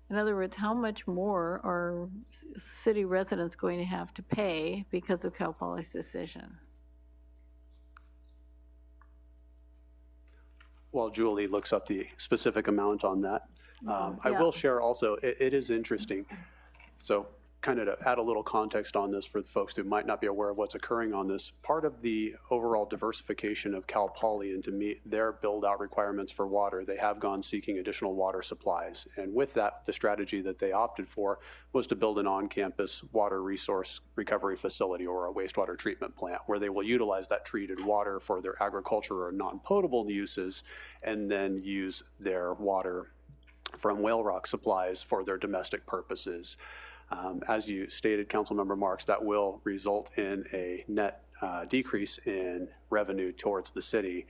In other words, how much more are city residents going to have to pay because of Cal Poly's decision? While Julie looks up the specific amount on that, I will share also, it is interesting. So kind of to add a little context on this for the folks who might not be aware of what's occurring on this, part of the overall diversification of Cal Poly and to meet their build-out requirements for water, they have gone seeking additional water supplies. And with that, the strategy that they opted for was to build an on-campus water resource recovery facility or a wastewater treatment plant where they will utilize that treated water for their agriculture or non-potable uses and then use their water from Whale Rock supplies for their domestic purposes. As you stated, Councilmember Marks, that will result in a net decrease in revenue towards the city.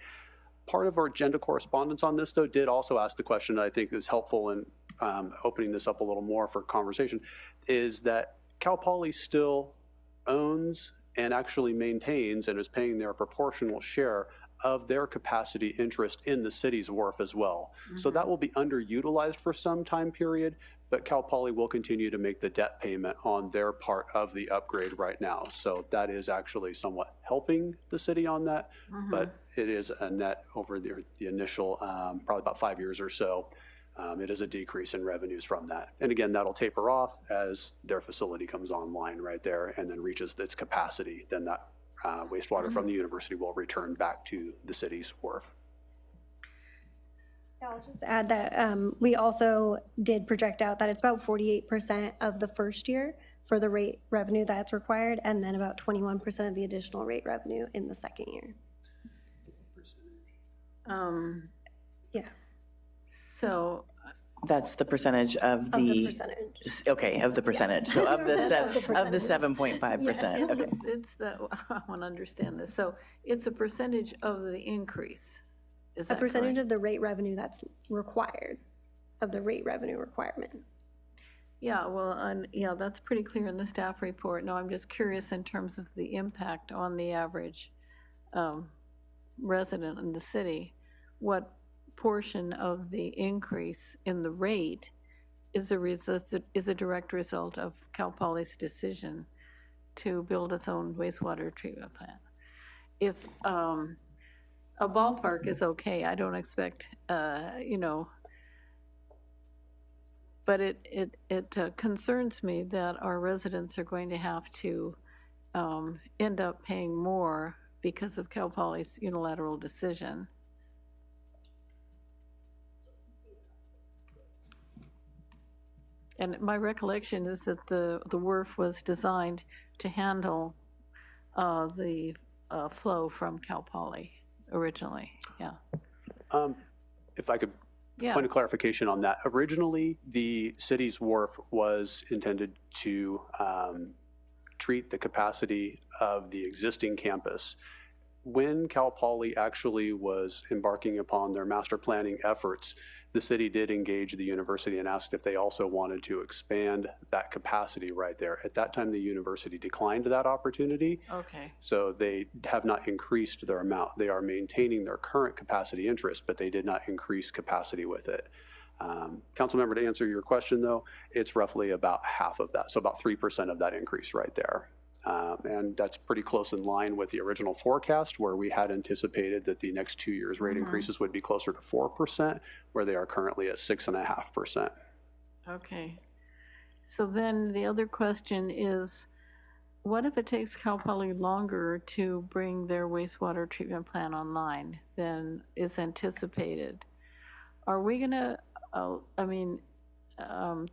Part of our agenda correspondence on this, though, did also ask the question that I think is helpful in opening this up a little more for conversation, is that Cal Poly still owns and actually maintains and is paying their proportional share of their capacity interest in the city's wharf as well. So that will be underutilized for some time period, but Cal Poly will continue to make the debt payment on their part of the upgrade right now. So that is actually somewhat helping the city on that, but it is a net over the initial, probably about 5 years or so. It is a decrease in revenues from that. And again, that'll taper off as their facility comes online right there and then reaches its capacity. Then that wastewater from the university will return back to the city's wharf. I'll just add that we also did project out that it's about 48% of the first year for the rate revenue that's required, and then about 21% of the additional rate revenue in the second year. Yeah. So That's the percentage of the percentage. Okay, of the percentage. So of the 7.5%. Okay. it's the, I want to understand this. So it's a percentage of the increase. Is that A percentage correct? of the rate revenue that's required, of the rate revenue requirement. Yeah, well, yeah, that's pretty clear in the staff report. No, I'm just curious in terms of the impact on the average resident in the city. What portion of the increase in the rate is a direct result of Cal Poly's decision to build its own wastewater treatment plant? If a ballpark is okay, I don't expect, but it concerns me that our residents are going to have to end up paying more because of Cal Poly's unilateral decision. And my recollection is that the WRF was designed to handle the flow from Cal Poly originally, yeah. If I could, Yeah. point of clarification on that. Originally, the city's wharf was intended to treat the capacity of the existing campus. When Cal Poly actually was embarking upon their master planning efforts, the city did engage the university and asked if they also wanted to expand that capacity right there. At that time, the university declined that opportunity. Okay. So they have not increased their amount. They are maintaining their current capacity interest, but they did not increase capacity with it. Councilmember, to answer your question though, it's roughly about half of that. So about 3% of that increase right there. And that's pretty close in line with the original forecast, where we had anticipated that the next 2 years rate increases would be closer to 4%, where they are currently at 6.5%. Okay. So then the other question is, what if it takes Cal Poly longer to bring their wastewater treatment plant online than is anticipated? Are we gonna,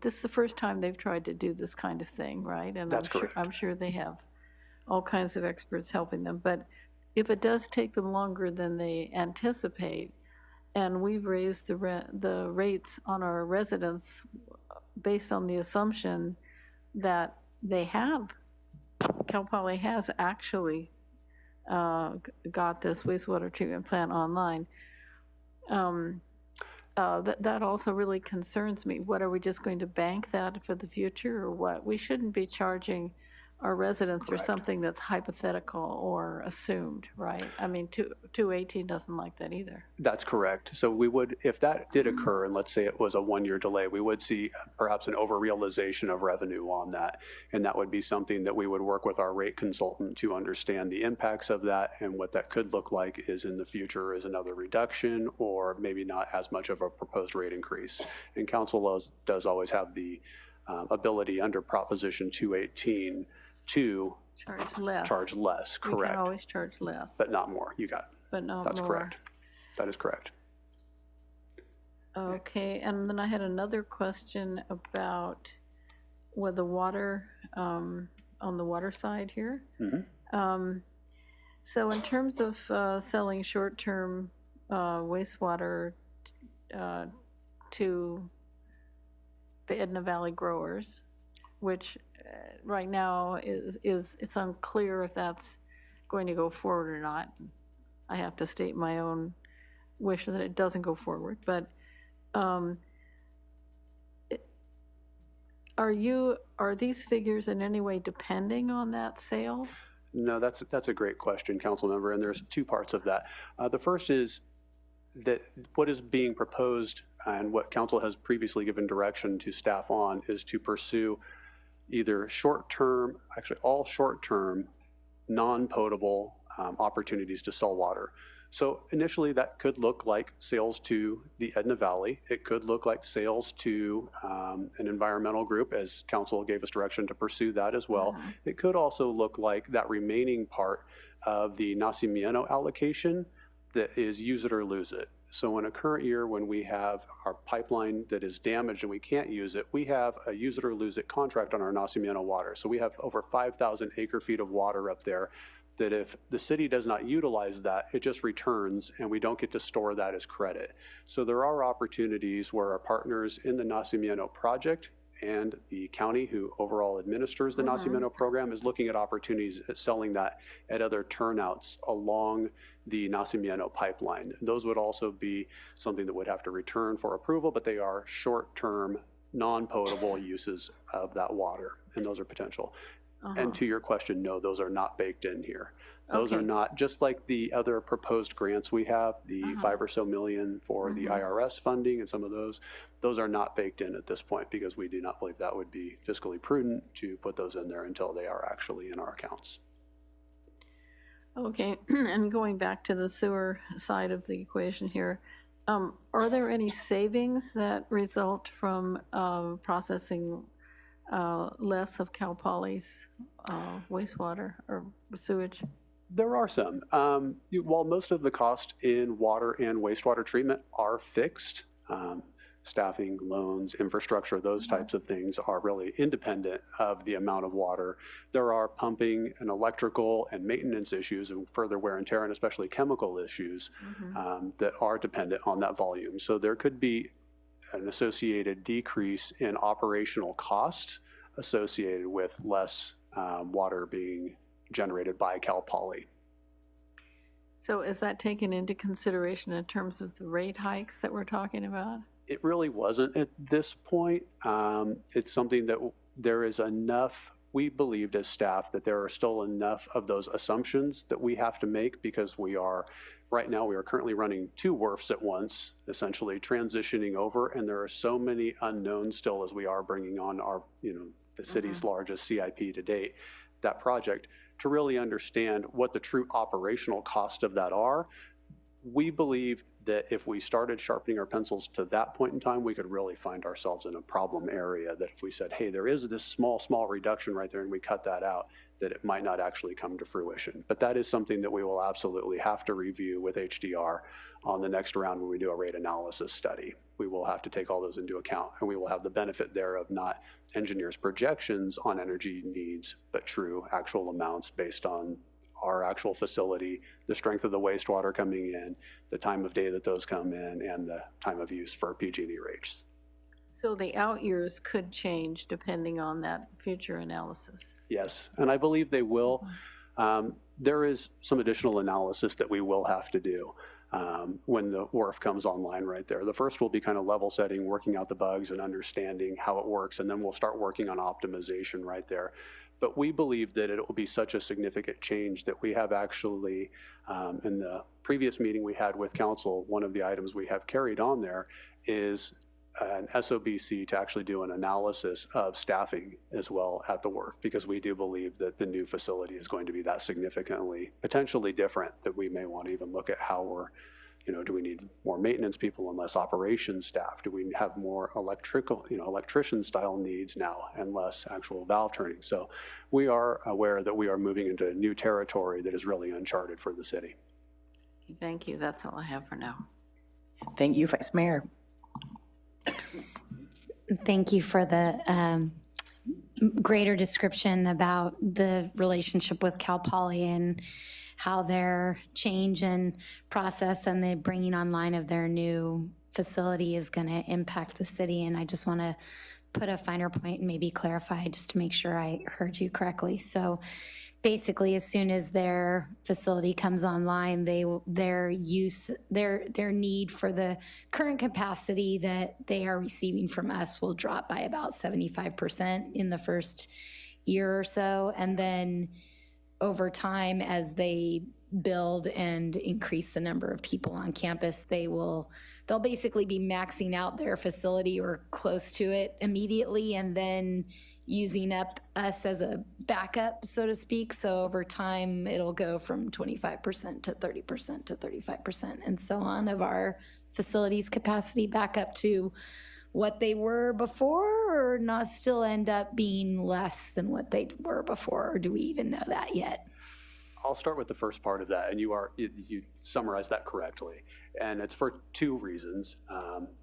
this is the first time they've tried to do this kind of thing, right? And That's correct. I'm sure they have all kinds of experts helping them. But if it does take them longer than they anticipate, and we've raised the rates on our residents based on the assumption that Cal Poly has actually got this wastewater treatment plant online, that also really concerns me. What, are we just going to bank that for the future, or what? We shouldn't be charging our residents for something that's hypothetical or assumed, right? I mean, 218 doesn't like that either. That's correct. So we would, if that did occur, and let's say it was a 1-year delay, we would see perhaps an overrealization of revenue on that. And that would be something that we would work with our rate consultant to understand the impacts of that, and what that could look like is in the future is another reduction, or maybe not as much of a proposed rate increase. And council does always have the ability under Proposition 218 to charge less, We correct. can always charge less, But not more, you got it. but not more. That's correct. That is correct. Okay, and then I had another question about with the water, on the water side here. So in terms of selling short-term wastewater to the Edna Valley growers, which right now it's unclear if that's going to go forward or not. I have to state my own wish that it doesn't go forward, but are these figures in any way depending on that sale? No, that's a great question, council member, and there's two parts of that. The first is that what is being proposed and what council has previously given direction to staff on is to pursue either short-term, actually all short-term, non-potable opportunities to sell water. So initially that could look like sales to the Edna Valley. It could look like sales to an environmental group, as council gave us direction to pursue that as well. It could also look like that remaining part of the Nacimiento allocation that is use it or lose it. So in a current year, when we have our pipeline that is damaged and we can't use it, we have a use it or lose it contract on our Nacimiento water. So we have over 5,000 acre feet of water up there that if the city does not utilize that, it just returns and we don't get to store that as credit. So there are opportunities where our partners in the Nacimiento project and the county, who overall administers the Nacimiento program, is looking at opportunities at selling that at other turnouts along the Nacimiento pipeline. Those would also be something that would have to return for approval, but they are short-term, non-potable uses of that water, and those are potential. And to your question, no, those are not baked in here. Those are not, just like the other proposed grants we have, the 5 or so million for the IRS funding and some of those are not baked in at this point, because we do not believe that would be fiscally prudent to put those in there until they are actually in our accounts. Okay, and going back to the sewer side of the equation here, Are there any savings that result from processing less of Cal Poly's wastewater or sewage? There are some. While most of the cost in water and wastewater treatment are fixed, staffing, loans, infrastructure, those types of things are really independent of the amount of water. There are pumping and electrical and maintenance issues and further wear and tear, and especially chemical issues that are dependent on that volume. So there could be an associated decrease in operational cost associated with less water being generated by Cal Poly. So is that taken into consideration in terms of the rate hikes that we're talking about? It really wasn't at this point. It's something that there is enough, we believed as staff that there are still enough of those assumptions that we have to make because right now we are currently running 2 WRFs at once, essentially transitioning over, and there are so many unknowns still as we are bringing on our, the city's largest CIP to date, that project, to really understand what the true operational cost of that are. We believe that if we started sharpening our pencils to that point in time, we could really find ourselves in a problem area that if we said, hey, there is this small reduction right there and we cut that out, that it might not actually come to fruition. But that is something that we will absolutely have to review with HDR on the next round when we do a rate analysis study. We will have to take all those into account, and we will have the benefit there of not engineers' projections on energy needs, but true actual amounts based on our actual facility, the strength of the wastewater coming in, the time of day that those come in, and the time of use for PG&E rates. So the out years could change depending on that future analysis? Yes, and I believe they will. There is some additional analysis that we will have to do when the WRF comes online right there. The first will be kind of level setting, working out the bugs and understanding how it works, and then we'll start working on optimization right there. But we believe that it will be such a significant change that we have actually, in the previous meeting we had with council, one of the items we have carried on there is an SOBC to actually do an analysis of staffing as well at the WRF, because we do believe that the new facility is going to be that significantly, potentially different, that we may want to even look at how we're, do we need more maintenance people and less operations staff? Do we have more electrician style needs now and less actual valve turning? So we are aware that we are moving into new territory that is really uncharted for the city. Thank you. That's all I have for now. Thank you, Vice Mayor. Thank you for the greater description about the relationship with Cal Poly and how their change and process and the bringing online of their new facility is going to impact the city. And I just want to put a finer point and maybe clarify just to make sure I heard you correctly. So basically, as soon as their facility comes online, their need for the current capacity that they are receiving from us will drop by about 75% in the first year or so. And then over time, as they build and increase the number of people on campus, they'll basically be maxing out their facility or close to it immediately, and then using up us as a backup, so to speak. So over time, it'll go from 25% to 30% to 35% and so on of our facilities capacity back up to what they were before, or not still end up being less than what they were before, or do we even know that yet? I'll start with the first part of that, and you summarized that correctly. And it's for 2 reasons.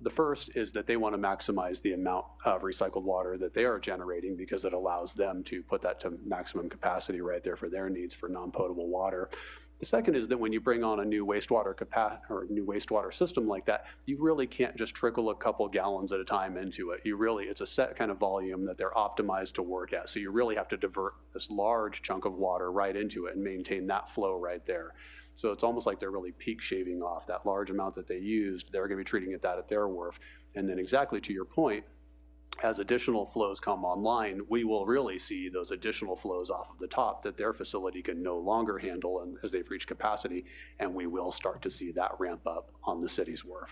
The first is that they want to maximize the amount of recycled water that they are generating, because it allows them to put that to maximum capacity right there for their needs for non-potable water. The second is that when you bring on a new wastewater new wastewater system like that, you really can't just trickle a couple gallons at a time into it. It's a set kind of volume that they're optimized to work at. So you really have to divert this large chunk of water right into it and maintain that flow right there. So it's almost like they're really peak shaving off that large amount that they used. They're going to be treating it that at their WRF. And then exactly to your point, as additional flows come online, we will really see those additional flows off of the top that their facility can no longer handle, and as they've reached capacity, and we will start to see that ramp up on the city's WRF.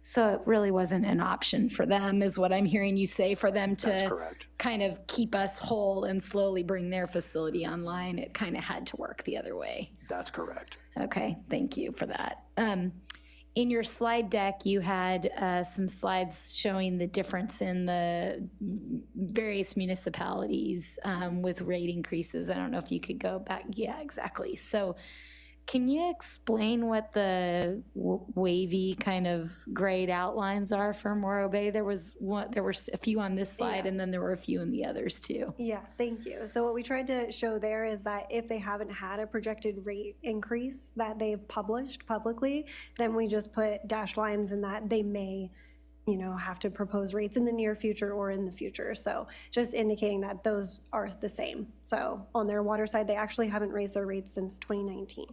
So it really wasn't an option for them, is what I'm hearing you say, for them to kind of keep us whole and slowly bring their facility online. It kind of had to work the other way. That's correct. Okay, thank you for that. In your slide deck, you had some slides showing the difference in the various municipalities with rate increases. I don't know if you could go back. Yeah, exactly. So can you explain what the wavy kind of grade outlines are for Morro Bay? There were a few on this slide, and then there were a few in the others too. Yeah, thank you. So what we tried to show there is that if they haven't had a projected rate increase that they've published publicly, then we just put dashed lines in that they may, have to propose rates in the near future or in the future. So just indicating that those are the same. So on their water side, they actually haven't raised their rates since 2019.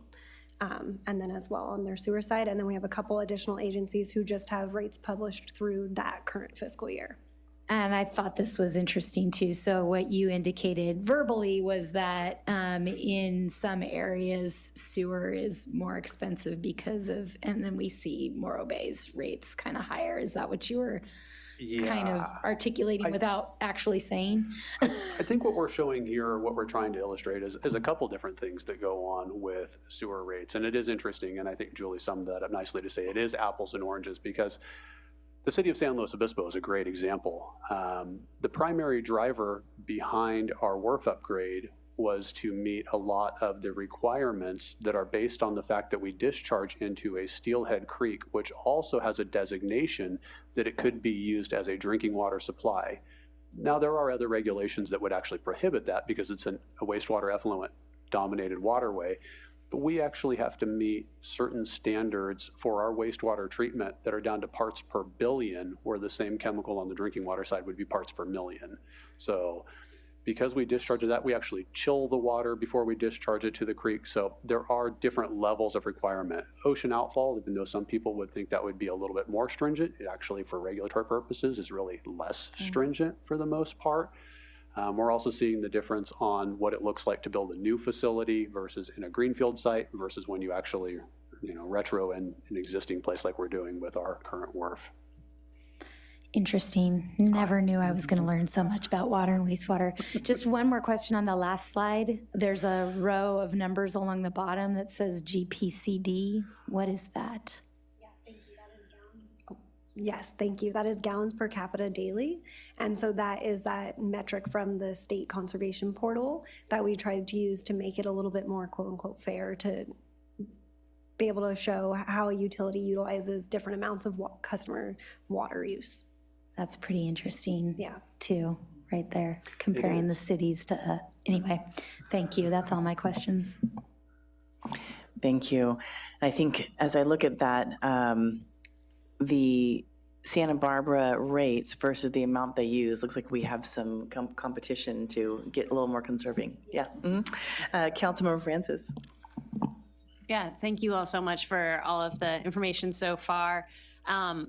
And then as well on their sewer side. And then we have a couple additional agencies who just have rates published through that current fiscal year. And I thought this was interesting too. So what you indicated verbally was that in some areas sewer is more expensive because of, and then we see Morro Bay's rates kind of higher. Is that what you were kind of articulating without actually saying? I think what we're showing here, what we're trying to illustrate is a couple different things that go on with sewer rates. And it is interesting, and I think Julie summed that up nicely to say it is apples and oranges, because the city of San Luis Obispo is a great example. The primary driver behind our wharf upgrade was to meet a lot of the requirements that are based on the fact that we discharge into a steelhead creek, which also has a designation that it could be used as a drinking water supply. Now, there are other regulations that would actually prohibit that because it's a wastewater effluent dominated waterway, but we actually have to meet certain standards for our wastewater treatment that are down to parts per billion, where the same chemical on the drinking water side would be parts per million. So because we discharge that, we actually chill the water before we discharge it to the creek. So there are different levels of requirement. Ocean outfall, even though some people would think that would be a little bit more stringent, it actually for regulatory purposes is really less stringent for the most part. We're also seeing the difference on what it looks like to build a new facility versus in a greenfield site versus when you actually, retro in an existing place like we're doing with our current wharf. Interesting. Never knew I was going to learn so much about water and wastewater. Just one more question on the last slide. There's a row of numbers along the bottom that says GPCD. What is that? Yeah, thank you. That is gallons. Yes, thank you. That is gallons per capita daily. And so that is that metric from the state conservation portal that we tried to use to make it a little bit more quote unquote fair to be able to show how a utility utilizes different amounts of customer water use. That's pretty interesting. Yeah. Too, right there, comparing the cities to, anyway, thank you. That's all my questions. Thank you. I think as I look at that, the Santa Barbara rates versus the amount they use, looks like we have some competition to get a little more conserving. Yeah. Councilmember Francis. Yeah, thank you all so much for all of the information so far.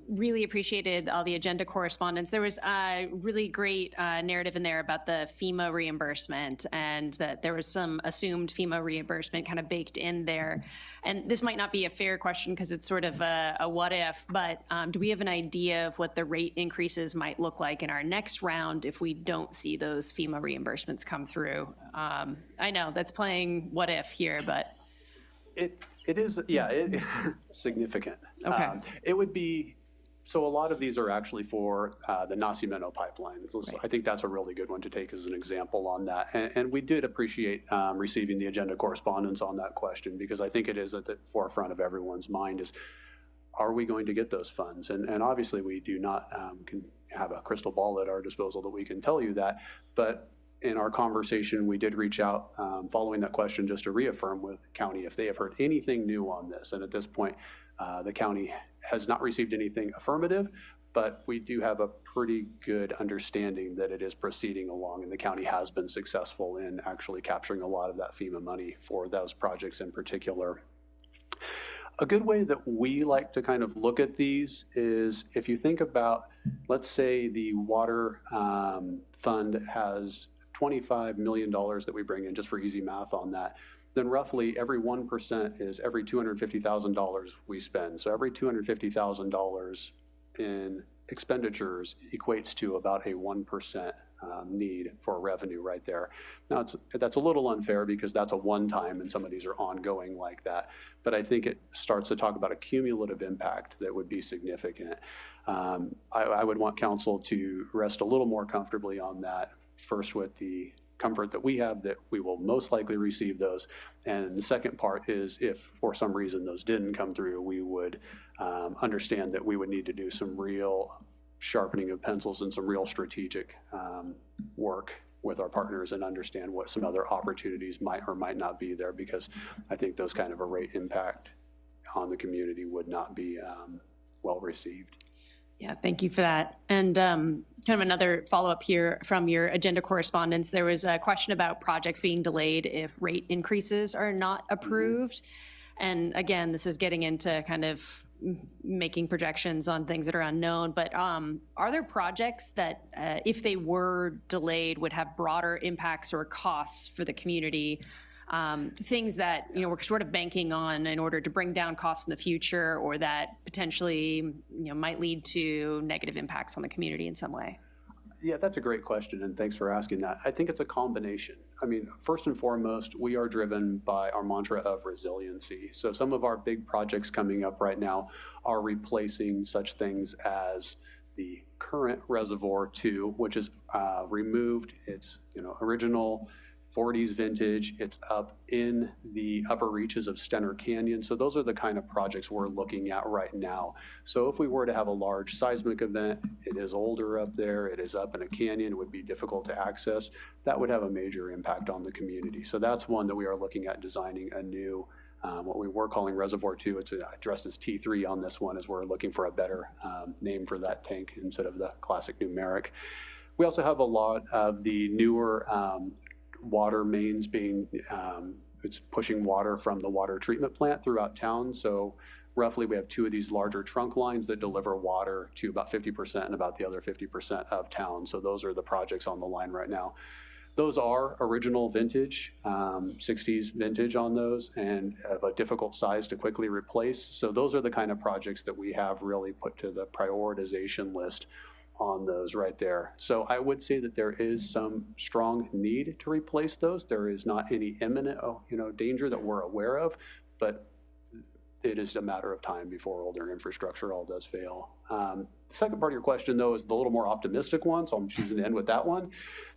Really appreciated all the agenda correspondence. There was a really great narrative in there about the FEMA reimbursement, and that there was some assumed FEMA reimbursement kind of baked in there. And this might not be a fair question because it's sort of a what if, but do we have an idea of what the rate increases might look like in our next round if we don't see those FEMA reimbursements come through? I know that's playing what if here, but. It is, significant. Okay. It would be, so a lot of these are actually for the Nacimiento pipeline. Right. I think that's a really good one to take as an example on that. And we did appreciate receiving the agenda correspondence on that question, because I think it is at the forefront of everyone's mind is, are we going to get those funds? And obviously we do not can have a crystal ball at our disposal that we can tell you that, but in our conversation, we did reach out following that question just to reaffirm with county if they have heard anything new on this. And at this point, the county has not received anything affirmative, but we do have a pretty good understanding that it is proceeding along, and the county has been successful in actually capturing a lot of that FEMA money for those projects in particular. A good way that we like to kind of look at these is if you think about, let's say the water fund has $25 million that we bring in, just for easy math on that, then roughly every 1% is every $250,000 we spend. So every $250,000 in expenditures equates to about a 1% need for revenue right there. Now, that's a little unfair because that's a one-time and some of these are ongoing like that. But I think it starts to talk about a cumulative impact that would be significant. I would want council to rest a little more comfortably on that, first with the comfort that we have that we will most likely receive those. And the second part is if for some reason those didn't come through, we would understand that we would need to do some real sharpening of pencils and some real strategic work with our partners and understand what some other opportunities might or might not be there, because I think those kind of a rate impact on the community would not be well received. Yeah, thank you for that. And kind of another follow-up here from your agenda correspondence, there was a question about projects being delayed if rate increases are not approved. And again, this is getting into kind of making projections on things that are unknown, but are there projects that if they were delayed would have broader impacts or costs for the community? Things that, you know, we're sort of banking on in order to bring down costs in the future, or that potentially, you know, might lead to negative impacts on the community in some way? Yeah, that's a great question, and thanks for asking that. I think it's a combination. I mean, first and foremost, we are driven by our mantra of resiliency. So some of our big projects coming up right now are replacing such things as the current Reservoir 2, which is removed. It's, you know, original 40s vintage. It's up in the upper reaches of Stenner Canyon. So those are the kind of projects we're looking at right now. So if we were to have a large seismic event, it is older up there, it is up in a canyon, it would be difficult to access. That would have a major impact on the community. So that's one that we are looking at designing a new, what we were calling Reservoir 2. It's addressed as T3 on this one, as we're looking for a better name for that tank instead of the classic numeric. We also have a lot of the newer water mains being, it's pushing water from the water treatment plant throughout town. So roughly we have 2 of these larger trunk lines that deliver water to about 50% and about the other 50% of town. So those are the projects on the line right now. Those are original vintage, 60s vintage on those, and of a difficult size to quickly replace. So those are the kind of projects that we have really put to the prioritization list on those right there. So I would say that there is some strong need to replace those. There is not any imminent, danger that we're aware of, but it is a matter of time before older infrastructure all does fail. The second part of your question, though, is the little more optimistic one, so I'm choosing to end with that one.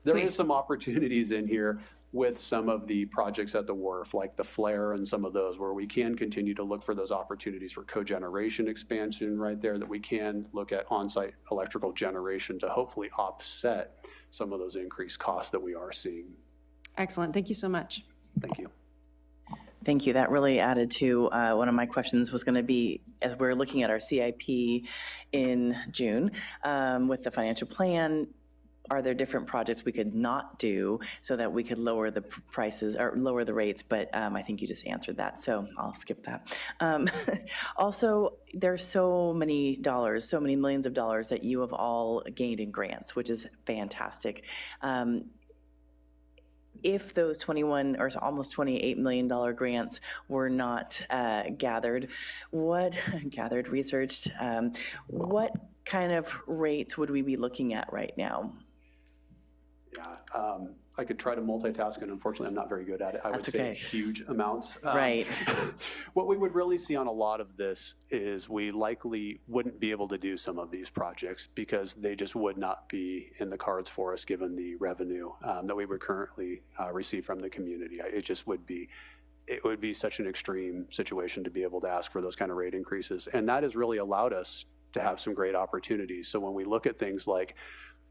There is some opportunities in here with some of the projects at the wharf, like the flare and some of those, where we can continue to look for those opportunities for cogeneration expansion right there, that we can look at on-site electrical generation to hopefully offset some of those increased costs that we are seeing. Excellent. Thank you so much. Thank you. Thank you. That really added to one of my questions was going to be, as we're looking at our CIP in June with the financial plan, are there different projects we could not do so that we could lower the prices or lower the rates? But I think you just answered that, so I'll skip that. Also, there's so many dollars, so many millions of dollars that you have all gained in grants, which is fantastic. If those 21 or almost $28 million grants were not researched, what kind of rates would we be looking at right now? Yeah, I could try to multitask, and unfortunately I'm not very good at it. I would say huge amounts. Right. What we would really see on a lot of this is we likely wouldn't be able to do some of these projects because they just would not be in the cards for us given the revenue that we would currently receive from the community. It would be such an extreme situation to be able to ask for those kind of rate increases. And that has really allowed us to have some great opportunities. So when we look at things like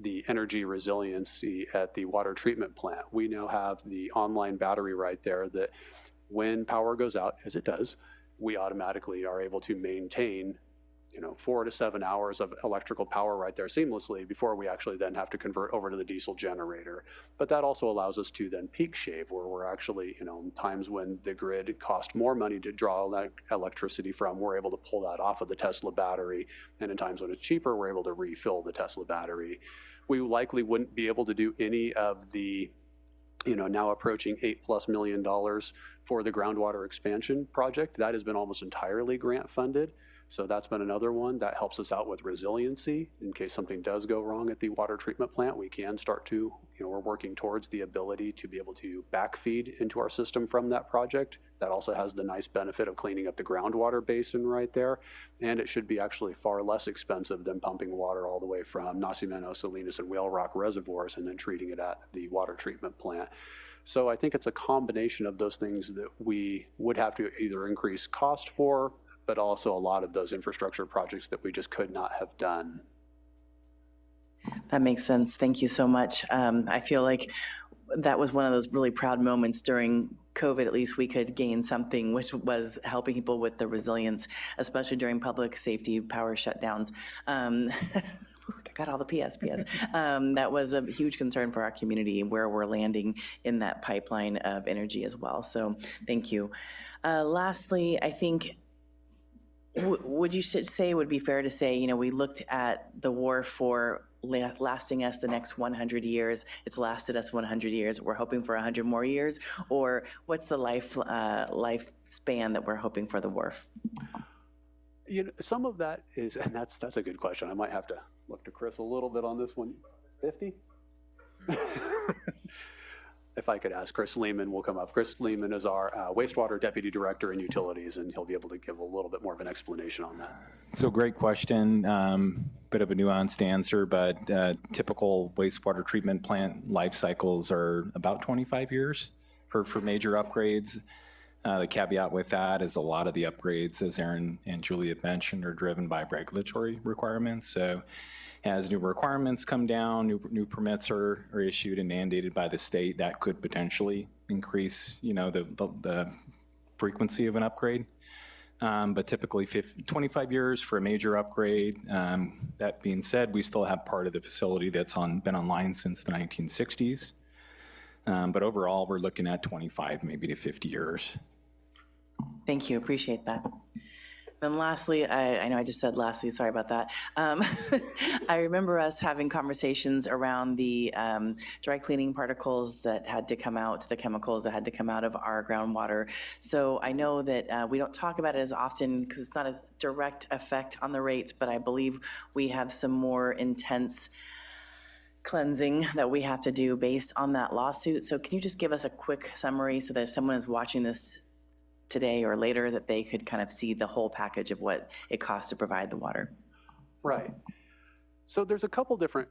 the energy resiliency at the water treatment plant, we now have the online battery right there that when power goes out, as it does, we automatically are able to maintain 4 to 7 hours of electrical power right there seamlessly before we actually then have to convert over to the diesel generator. But that also allows us to then peak shave, where we're actually, times when the grid cost more money to draw that electricity from, we're able to pull that off of the Tesla battery. And in times when it's cheaper, we're able to refill the Tesla battery. We likely wouldn't be able to do any of the, now approaching $8+ million for the groundwater expansion project. That has been almost entirely grant funded. So that's been another one that helps us out with resiliency. In case something does go wrong at the water treatment plant, we can start to, we're working towards the ability to be able to backfeed into our system from that project. That also has the nice benefit of cleaning up the groundwater basin right there. And it should be actually far less expensive than pumping water all the way from Nacimiento, Salinas, and Whale Rock reservoirs and then treating it at the water treatment plant. So I think it's a combination of those things that we would have to either increase cost for, but also a lot of those infrastructure projects that we just could not have done. That makes sense. Thank you so much. I feel like that was one of those really proud moments during COVID. At least we could gain something, which was helping people with the resilience, especially during public safety power shutdowns. I got all the PS. That was a huge concern for our community, where we're landing in that pipeline of energy as well. So thank you. Lastly, I think, would you say it would be fair to say, we looked at the wharf for lasting us the next 100 years. It's lasted us 100 years. We're hoping for 100 more years, or what's the lifespan that we're hoping for the wharf? Some of that is, and that's a good question. I might have to look to Chris a little bit on this one. 50? If I could ask Chris Lehman will come up. Chris Lehman is our wastewater deputy director in utilities, and he'll be able to give a little bit more of an explanation on that. So great question, bit of a nuanced answer, but typical wastewater treatment plant life cycles are about 25 years for major upgrades. The caveat with that is a lot of the upgrades, as Aaron and Julie have mentioned, are driven by regulatory requirements. So as new requirements come down, new permits are issued and mandated by the state, that could potentially increase, the frequency of an upgrade. But typically 25 years for a major upgrade. That being said, we still have part of the facility that's been online since the 1960s. But overall, we're looking at 25, maybe to 50 years. Thank you, appreciate that. Then lastly, I know I just said lastly, sorry about that. I remember us having conversations around the dry cleaning particles that had to come out, the chemicals that had to come out of our groundwater. So I know that we don't talk about it as often because it's not a direct effect on the rates, but I believe we have some more intense cleansing that we have to do based on that lawsuit. So can you just give us a quick summary so that if someone is watching this today or later, that they could kind of see the whole package of what it costs to provide the water? Right. So there's a couple different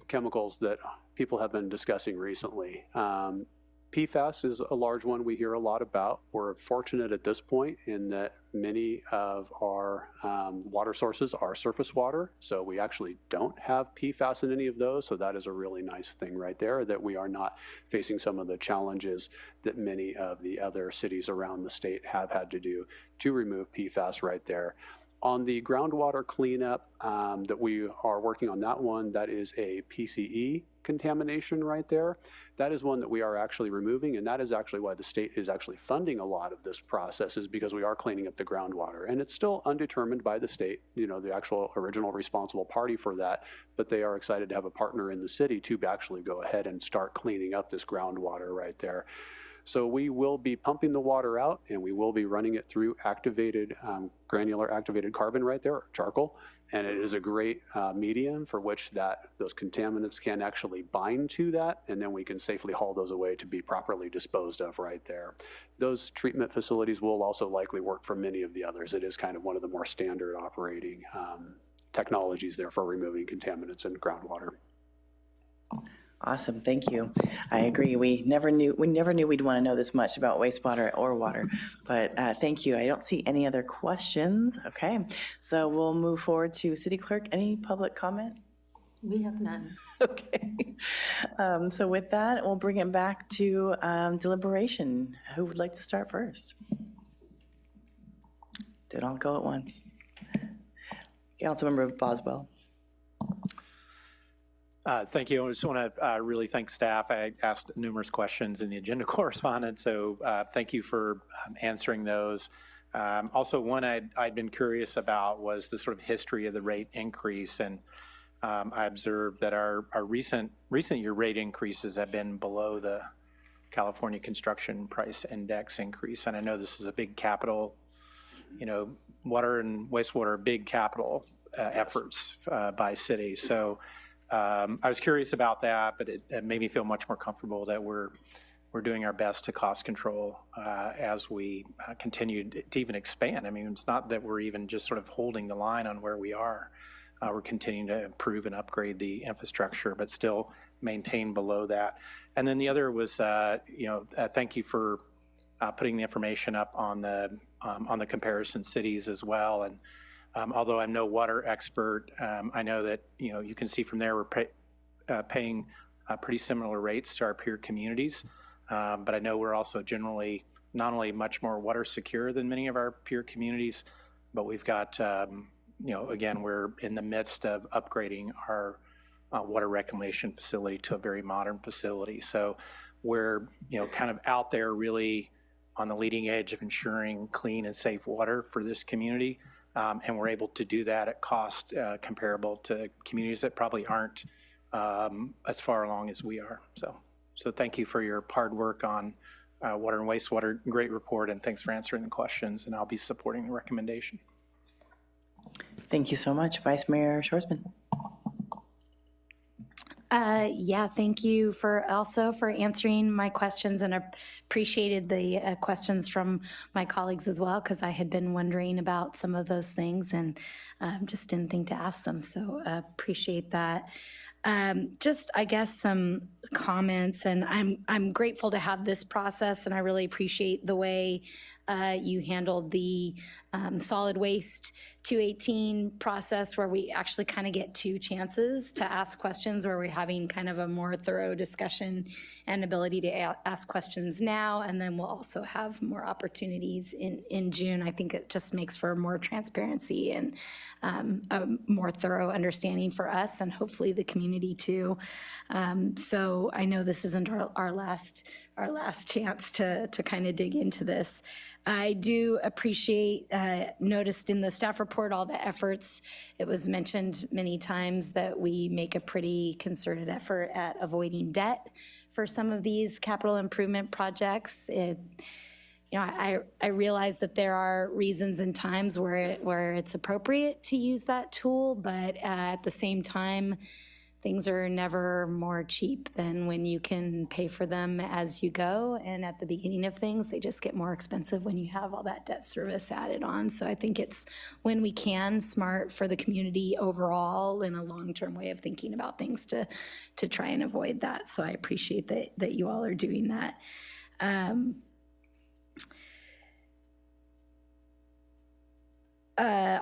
chemicals that people have been discussing recently. PFAS is a large one we hear a lot about. We're fortunate at this point in that many of our water sources are surface water, so we actually don't have PFAS in any of those, so that is a really nice thing right there, that we are not facing some of the challenges that many of the other cities around the state have had to do to remove PFAS right there. On the groundwater cleanup that we are working on, that one, that is a PCE contamination right there. That is one that we are actually removing, and that is actually why the state is actually funding a lot of this process, is because we are cleaning up the groundwater. And it's still undetermined by the state, the actual original responsible party for that, but they are excited to have a partner in the city to actually go ahead and start cleaning up this groundwater right there. So we will be pumping the water out, and we will be running it through activated, granular activated carbon right there, charcoal. And it is a great medium for which those contaminants can actually bind to that, and then we can safely haul those away to be properly disposed of right there. Those treatment facilities will also likely work for many of the others. It is kind of one of the more standard operating technologies there for removing contaminants in groundwater. Awesome, thank you. I agree. We never knew we'd want to know this much about wastewater or water, but thank you. I don't see any other questions. Okay, so we'll move forward to City Clerk. Any public comment? We have none. Okay. So with that, we'll bring it back to deliberation. Who would like to start first? Don't all go at once. Councilmember Boswell. Thank you. I just want to really thank staff. I asked numerous questions in the agenda correspondence, so thank you for answering those. Also, one I'd been curious about was the sort of history of the rate increase, and I observed that our recent year rate increases have been below the California Construction Price Index increase, and I know this is a big capital water and wastewater are big capital efforts by cities. So I was curious about that, but it made me feel much more comfortable that we're doing our best to cost control as we continue to even expand. I mean, it's not that we're even just sort of holding the line on where we are. We're continuing to improve and upgrade the infrastructure, but still maintain below that. And then the other was, thank you for putting the information up on the comparison cities as well. And although I'm no water expert, I know that you can see from there we're paying pretty similar rates to our peer communities. But I know we're also generally not only much more water secure than many of our peer communities, but we've got again, we're in the midst of upgrading our water reclamation facility to a very modern facility. So we're, kind of out there really on the leading edge of ensuring clean and safe water for this community. And we're able to do that at cost comparable to communities that probably aren't as far along as we are. So thank you for your hard work on water and wastewater. Great report, and thanks for answering the questions, and I'll be supporting the recommendation. Thank you so much, Vice Mayor Shorsman. Yeah, thank you for answering my questions, and I appreciated the questions from my colleagues as well, because I had been wondering about some of those things and just didn't think to ask them, so appreciate that. Just, I guess, some comments, and I'm grateful to have this process, and I really appreciate the way you handled the solid waste 218 process, where we actually kind of get two chances to ask questions, where we're having kind of a more thorough discussion and ability to ask questions now, and then we'll also have more opportunities in June. I think it just makes for more transparency and a more thorough understanding for us, and hopefully the community too. So I know this isn't our last chance to kind of dig into this. I do appreciate, noticed in the staff report, all the efforts. It was mentioned many times that we make a pretty concerted effort at avoiding debt for some of these capital improvement projects. I realize that there are reasons and times where it's appropriate to use that tool, but at the same time, things are never more cheap than when you can pay for them as you go. And at the beginning of things, they just get more expensive when you have all that debt service added on. So I think it's, when we can, smart for the community overall in a long-term way of thinking about things to try and avoid that. So I appreciate that you all are doing that.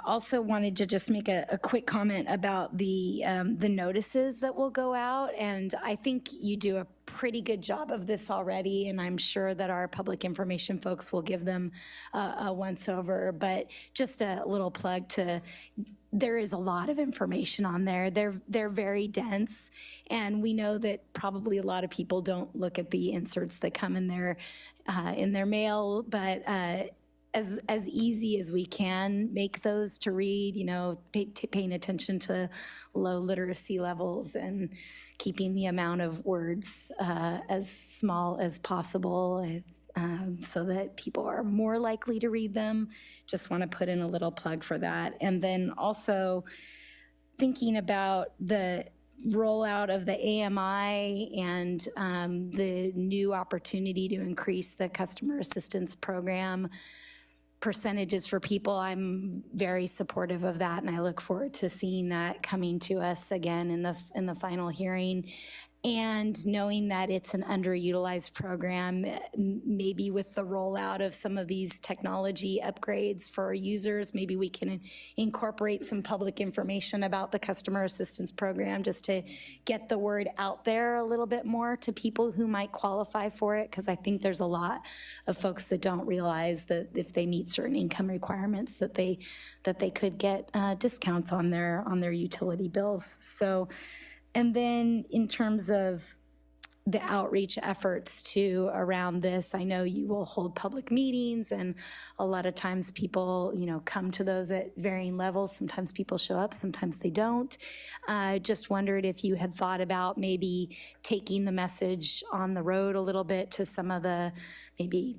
Also wanted to just make a quick comment about the notices that will go out, and I think you do a pretty good job of this already, and I'm sure that our public information folks will give them a once over, but just a little plug to, there is a lot of information on there. They're very dense, and we know that probably a lot of people don't look at the inserts that come in their mail, but as easy as we can make those to read, paying attention to low literacy levels and keeping the amount of words as small as possible so that people are more likely to read them. Just want to put in a little plug for that. And then also thinking about the rollout of the AMI and the new opportunity to increase the customer assistance program percentages for people. I'm very supportive of that, and I look forward to seeing that coming to us again in the final hearing. And knowing that it's an underutilized program, maybe with the rollout of some of these technology upgrades for users, maybe we can incorporate some public information about the customer assistance program just to get the word out there a little bit more to people who might qualify for it, because I think there's a lot of folks that don't realize that if they meet certain income requirements that they could get discounts on their utility bills. So. And then in terms of the outreach efforts too around this, I know you will hold public meetings, and a lot of times people, come to those at varying levels. Sometimes people show up, sometimes they don't. Just wondered if you had thought about maybe taking the message on the road a little bit to some of the maybe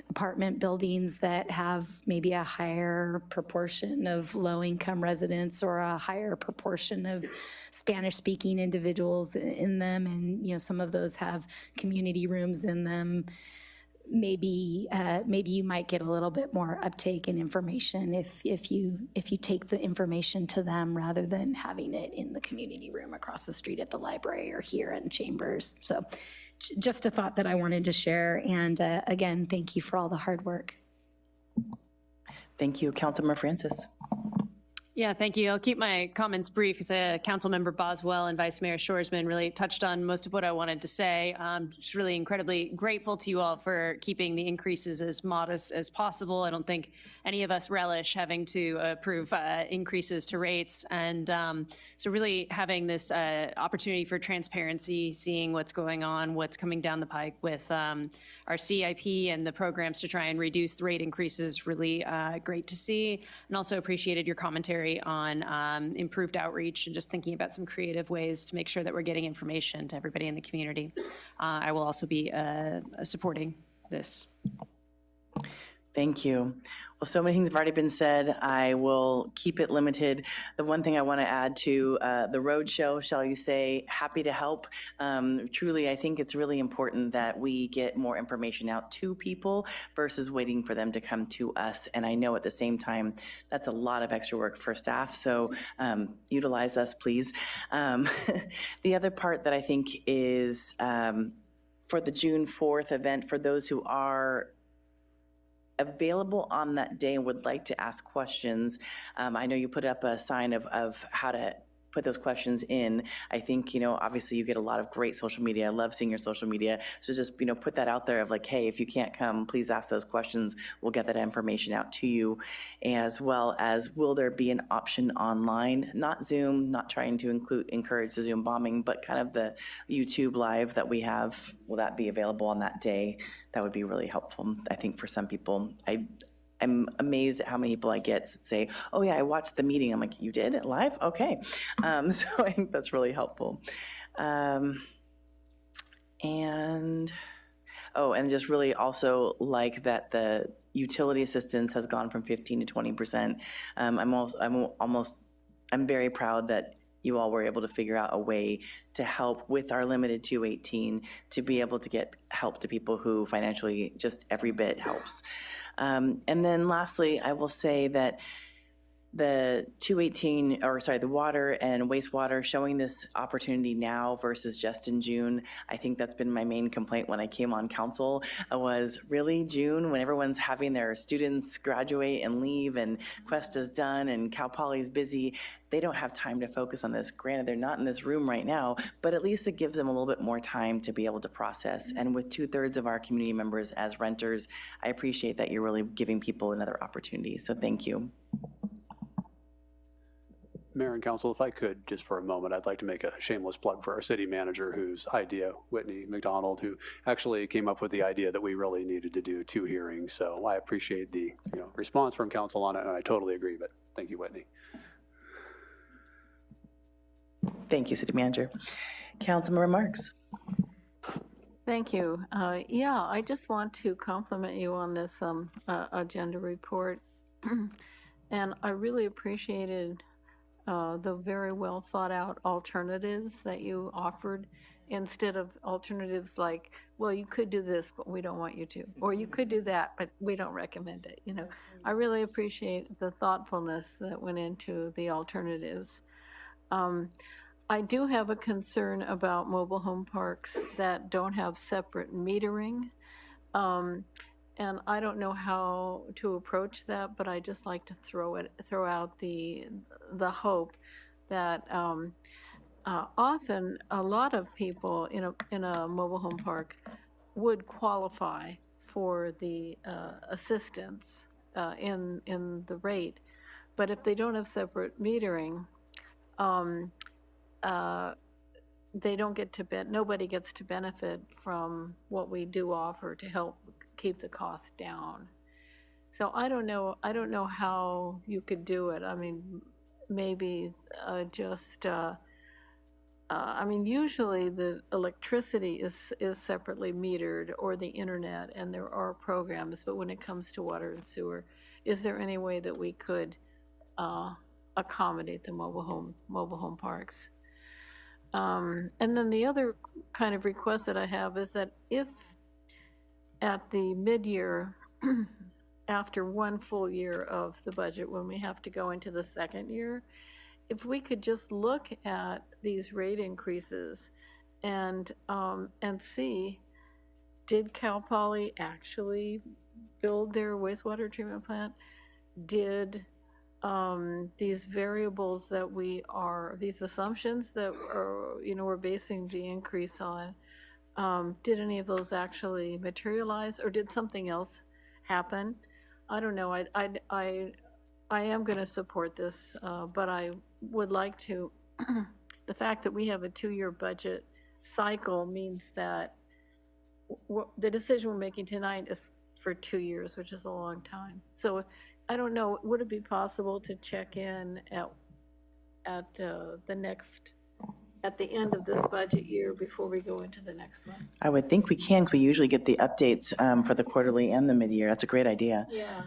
apartment buildings that have maybe a higher proportion of low-income residents or a higher proportion of Spanish-speaking individuals in them, and, you know, some of those have community rooms in them. Maybe you might get a little bit more uptake in information if you take the information to them rather than having it in the community room across the street at the library or here in Chambers. So just a thought that I wanted to share. And again, thank you for all the hard work. Thank you. Councilmember Francis. Yeah, thank you. I'll keep my comments brief because Councilmember Boswell and Vice Mayor Shoresman really touched on most of what I wanted to say. Just really incredibly grateful to you all for keeping the increases as modest as possible. I don't think any of us relish having to approve increases to rates. And so really having this opportunity for transparency, seeing what's going on, what's coming down the pike with our CIP and the programs to try and reduce the rate increases, really great to see. And also appreciated your commentary on improved outreach and just thinking about some creative ways to make sure that we're getting information to everybody in the community. I will also be supporting this. Thank you. Well, so many things have already been said. I will keep it limited. The one thing I want to add to the roadshow, shall you say, happy to help. Truly, I think it's really important that we get more information out to people versus waiting for them to come to us. And I know at the same time, that's a lot of extra work for staff. So utilize us, please. The other part that I think is for the June 4th event, for those who are available on that day and would like to ask questions. I know you put up a sign of how to put those questions in. I think, you know, obviously you get a lot of great social media. I love seeing your social media. So just, you know, put that out there of like, hey, if you can't come, please ask those questions. We'll get that information out to you. As well as, will there be an option online? Not Zoom, not trying to encourage the Zoom bombing, but kind of the YouTube live that we have. Will that be available on that day? That would be really helpful, I think, for some people. I'm amazed at how many people I get that say, oh yeah, I watched the meeting. I'm like, you did it live? Okay. So I think that's really helpful. And just really also like that the utility assistance has gone from 15 to 20%. I'm very proud that you all were able to figure out a way to help with our limited 218 to be able to get help to people who financially just every bit helps. And then lastly, I will say that the 218, or sorry, the water and wastewater showing this opportunity now versus just in June. I think that's been my main complaint when I came on council was really June when everyone's having their students graduate and leave and Quest is done and Cal Poly's busy. They don't have time to focus on this. Granted, they're not in this room right now, but at least it gives them a little bit more time to be able to process. And with 2/3 of our community members as renters, I appreciate that you're really giving people another opportunity. So thank you. Mayor and Council, if I could, just for a moment, I'd like to make a shameless plug for our city manager, whose idea, Whitney McDonald, who actually came up with the idea that we really needed to do 2 hearings. So I appreciate the response from council on it, and I totally agree. But thank you, Whitney. Thank you, City Manager. Councilmember Marks. Thank you. Yeah, I just want to compliment you on this agenda report. And I really appreciated the very well thought out alternatives that you offered, instead of alternatives like, well, you could do this, but we don't want you to, or you could do that, but we don't recommend it. You know, I really appreciate the thoughtfulness that went into the alternatives. I do have a concern about mobile home parks that don't have separate metering. And I don't know how to approach that, but I just like to throw out the hope that often a lot of people in a mobile home park would qualify for the assistance in the rate, but if they don't have separate metering, they don't get to nobody gets to benefit from what we do offer to help keep the cost down. So I don't know how you could do it. I mean, maybe just I mean, usually the electricity is separately metered, or the internet, and there are programs, but when it comes to water and sewer, is there any way that we could accommodate the mobile home parks? And then the other kind of request that I have is that if at the mid-year, after one full year of the budget, when we have to go into the second year, if we could just look at these rate increases and see, did Cal Poly actually build their wastewater treatment plant? Did these variables that these assumptions that we're basing the increase on, did any of those actually materialize, or did something else happen? I don't know. I am going to support this, but I would like to, the fact that we have a 2-year budget cycle means that the decision we're making tonight is for 2 years, which is a long time. So I don't know, would it be possible to check in at the end of this budget year before we go into the next one? I would think we can, because we usually get the updates for the quarterly and the mid-year. That's a great idea. Yeah.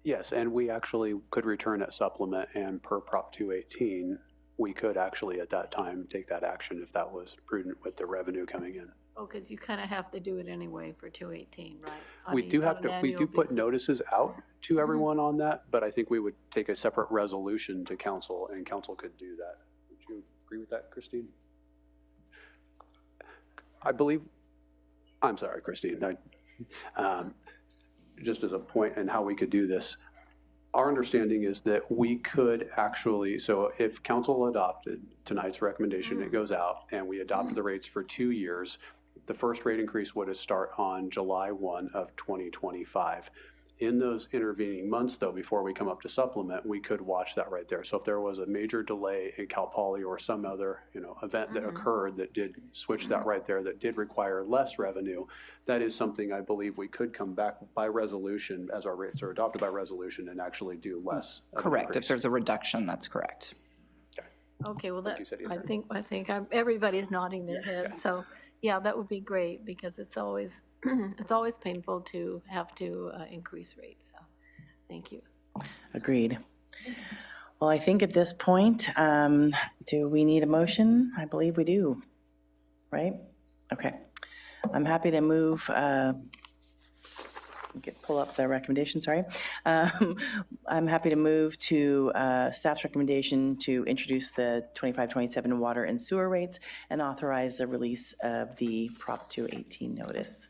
Yes, and we actually could return at supplement, and per Prop 218, we could actually at that time take that action if that was prudent with the revenue coming in. Oh, because you kind of have to do it anyway for 218, right? We do put notices out to everyone on that, but I think we would take a separate resolution to council, and council could do that. Would you agree with that, Christine? I'm sorry, Christine. Just as a point in how we could do this, our understanding is that we could actually, so if council adopted tonight's recommendation, it goes out, and we adopted the rates for 2 years, the first rate increase would start on July 1 of 2025. In those intervening months, though, before we come up to supplement, we could watch that right there. So if there was a major delay in Cal Poly or some other, event that occurred that did switch that right there, that did require less revenue, that is something I believe we could come back by resolution, as our rates are adopted by resolution, and actually do less. Correct. If there's a reduction, that's correct. Okay, well, I think everybody's nodding their head. So, yeah, that would be great, because it's always painful to have to increase rates. So, thank you. Agreed. Well, I think at this point, do we need a motion? I believe we do, right? Okay. I'm happy to move, pull up the recommendation, sorry. I'm happy to move to staff's recommendation to introduce the 25-27 water and sewer rates and authorize the release of the Prop 218 notice.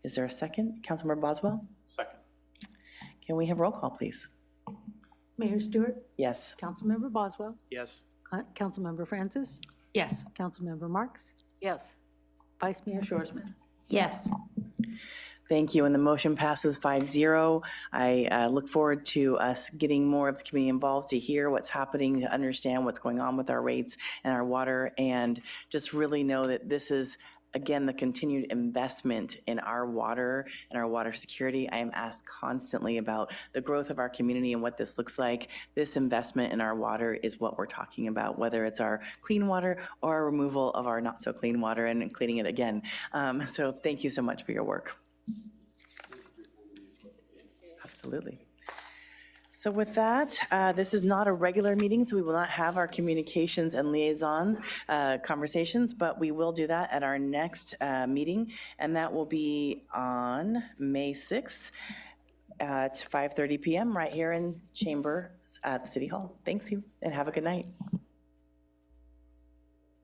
Is there a second? Councilmember Boswell? Second. Can we have roll call, please? Mayor Stewart? Yes. Councilmember Boswell? Yes. Councilmember Francis? Yes. Councilmember Marks? Yes. Vice Mayor Shorsman? Yes. Thank you, and the motion passes 5-0. I look forward to us getting more of the community involved to hear what's happening, to understand what's going on with our rates and our water, and just really know that this is, again, the continued investment in our water and our water security. I am asked constantly about the growth of our community and what this looks like. This investment in our water is what we're talking about, whether it's our clean water or our removal of our not so clean water and cleaning it again. So thank you so much for your work. Absolutely. So with that, this is not a regular meeting, so we will not have our communications and liaisons conversations, but we will do that at our next meeting, and that will be on May 6th at 5:30 p.m. right here in Chambers at City Hall. Thanks you, and have a good night.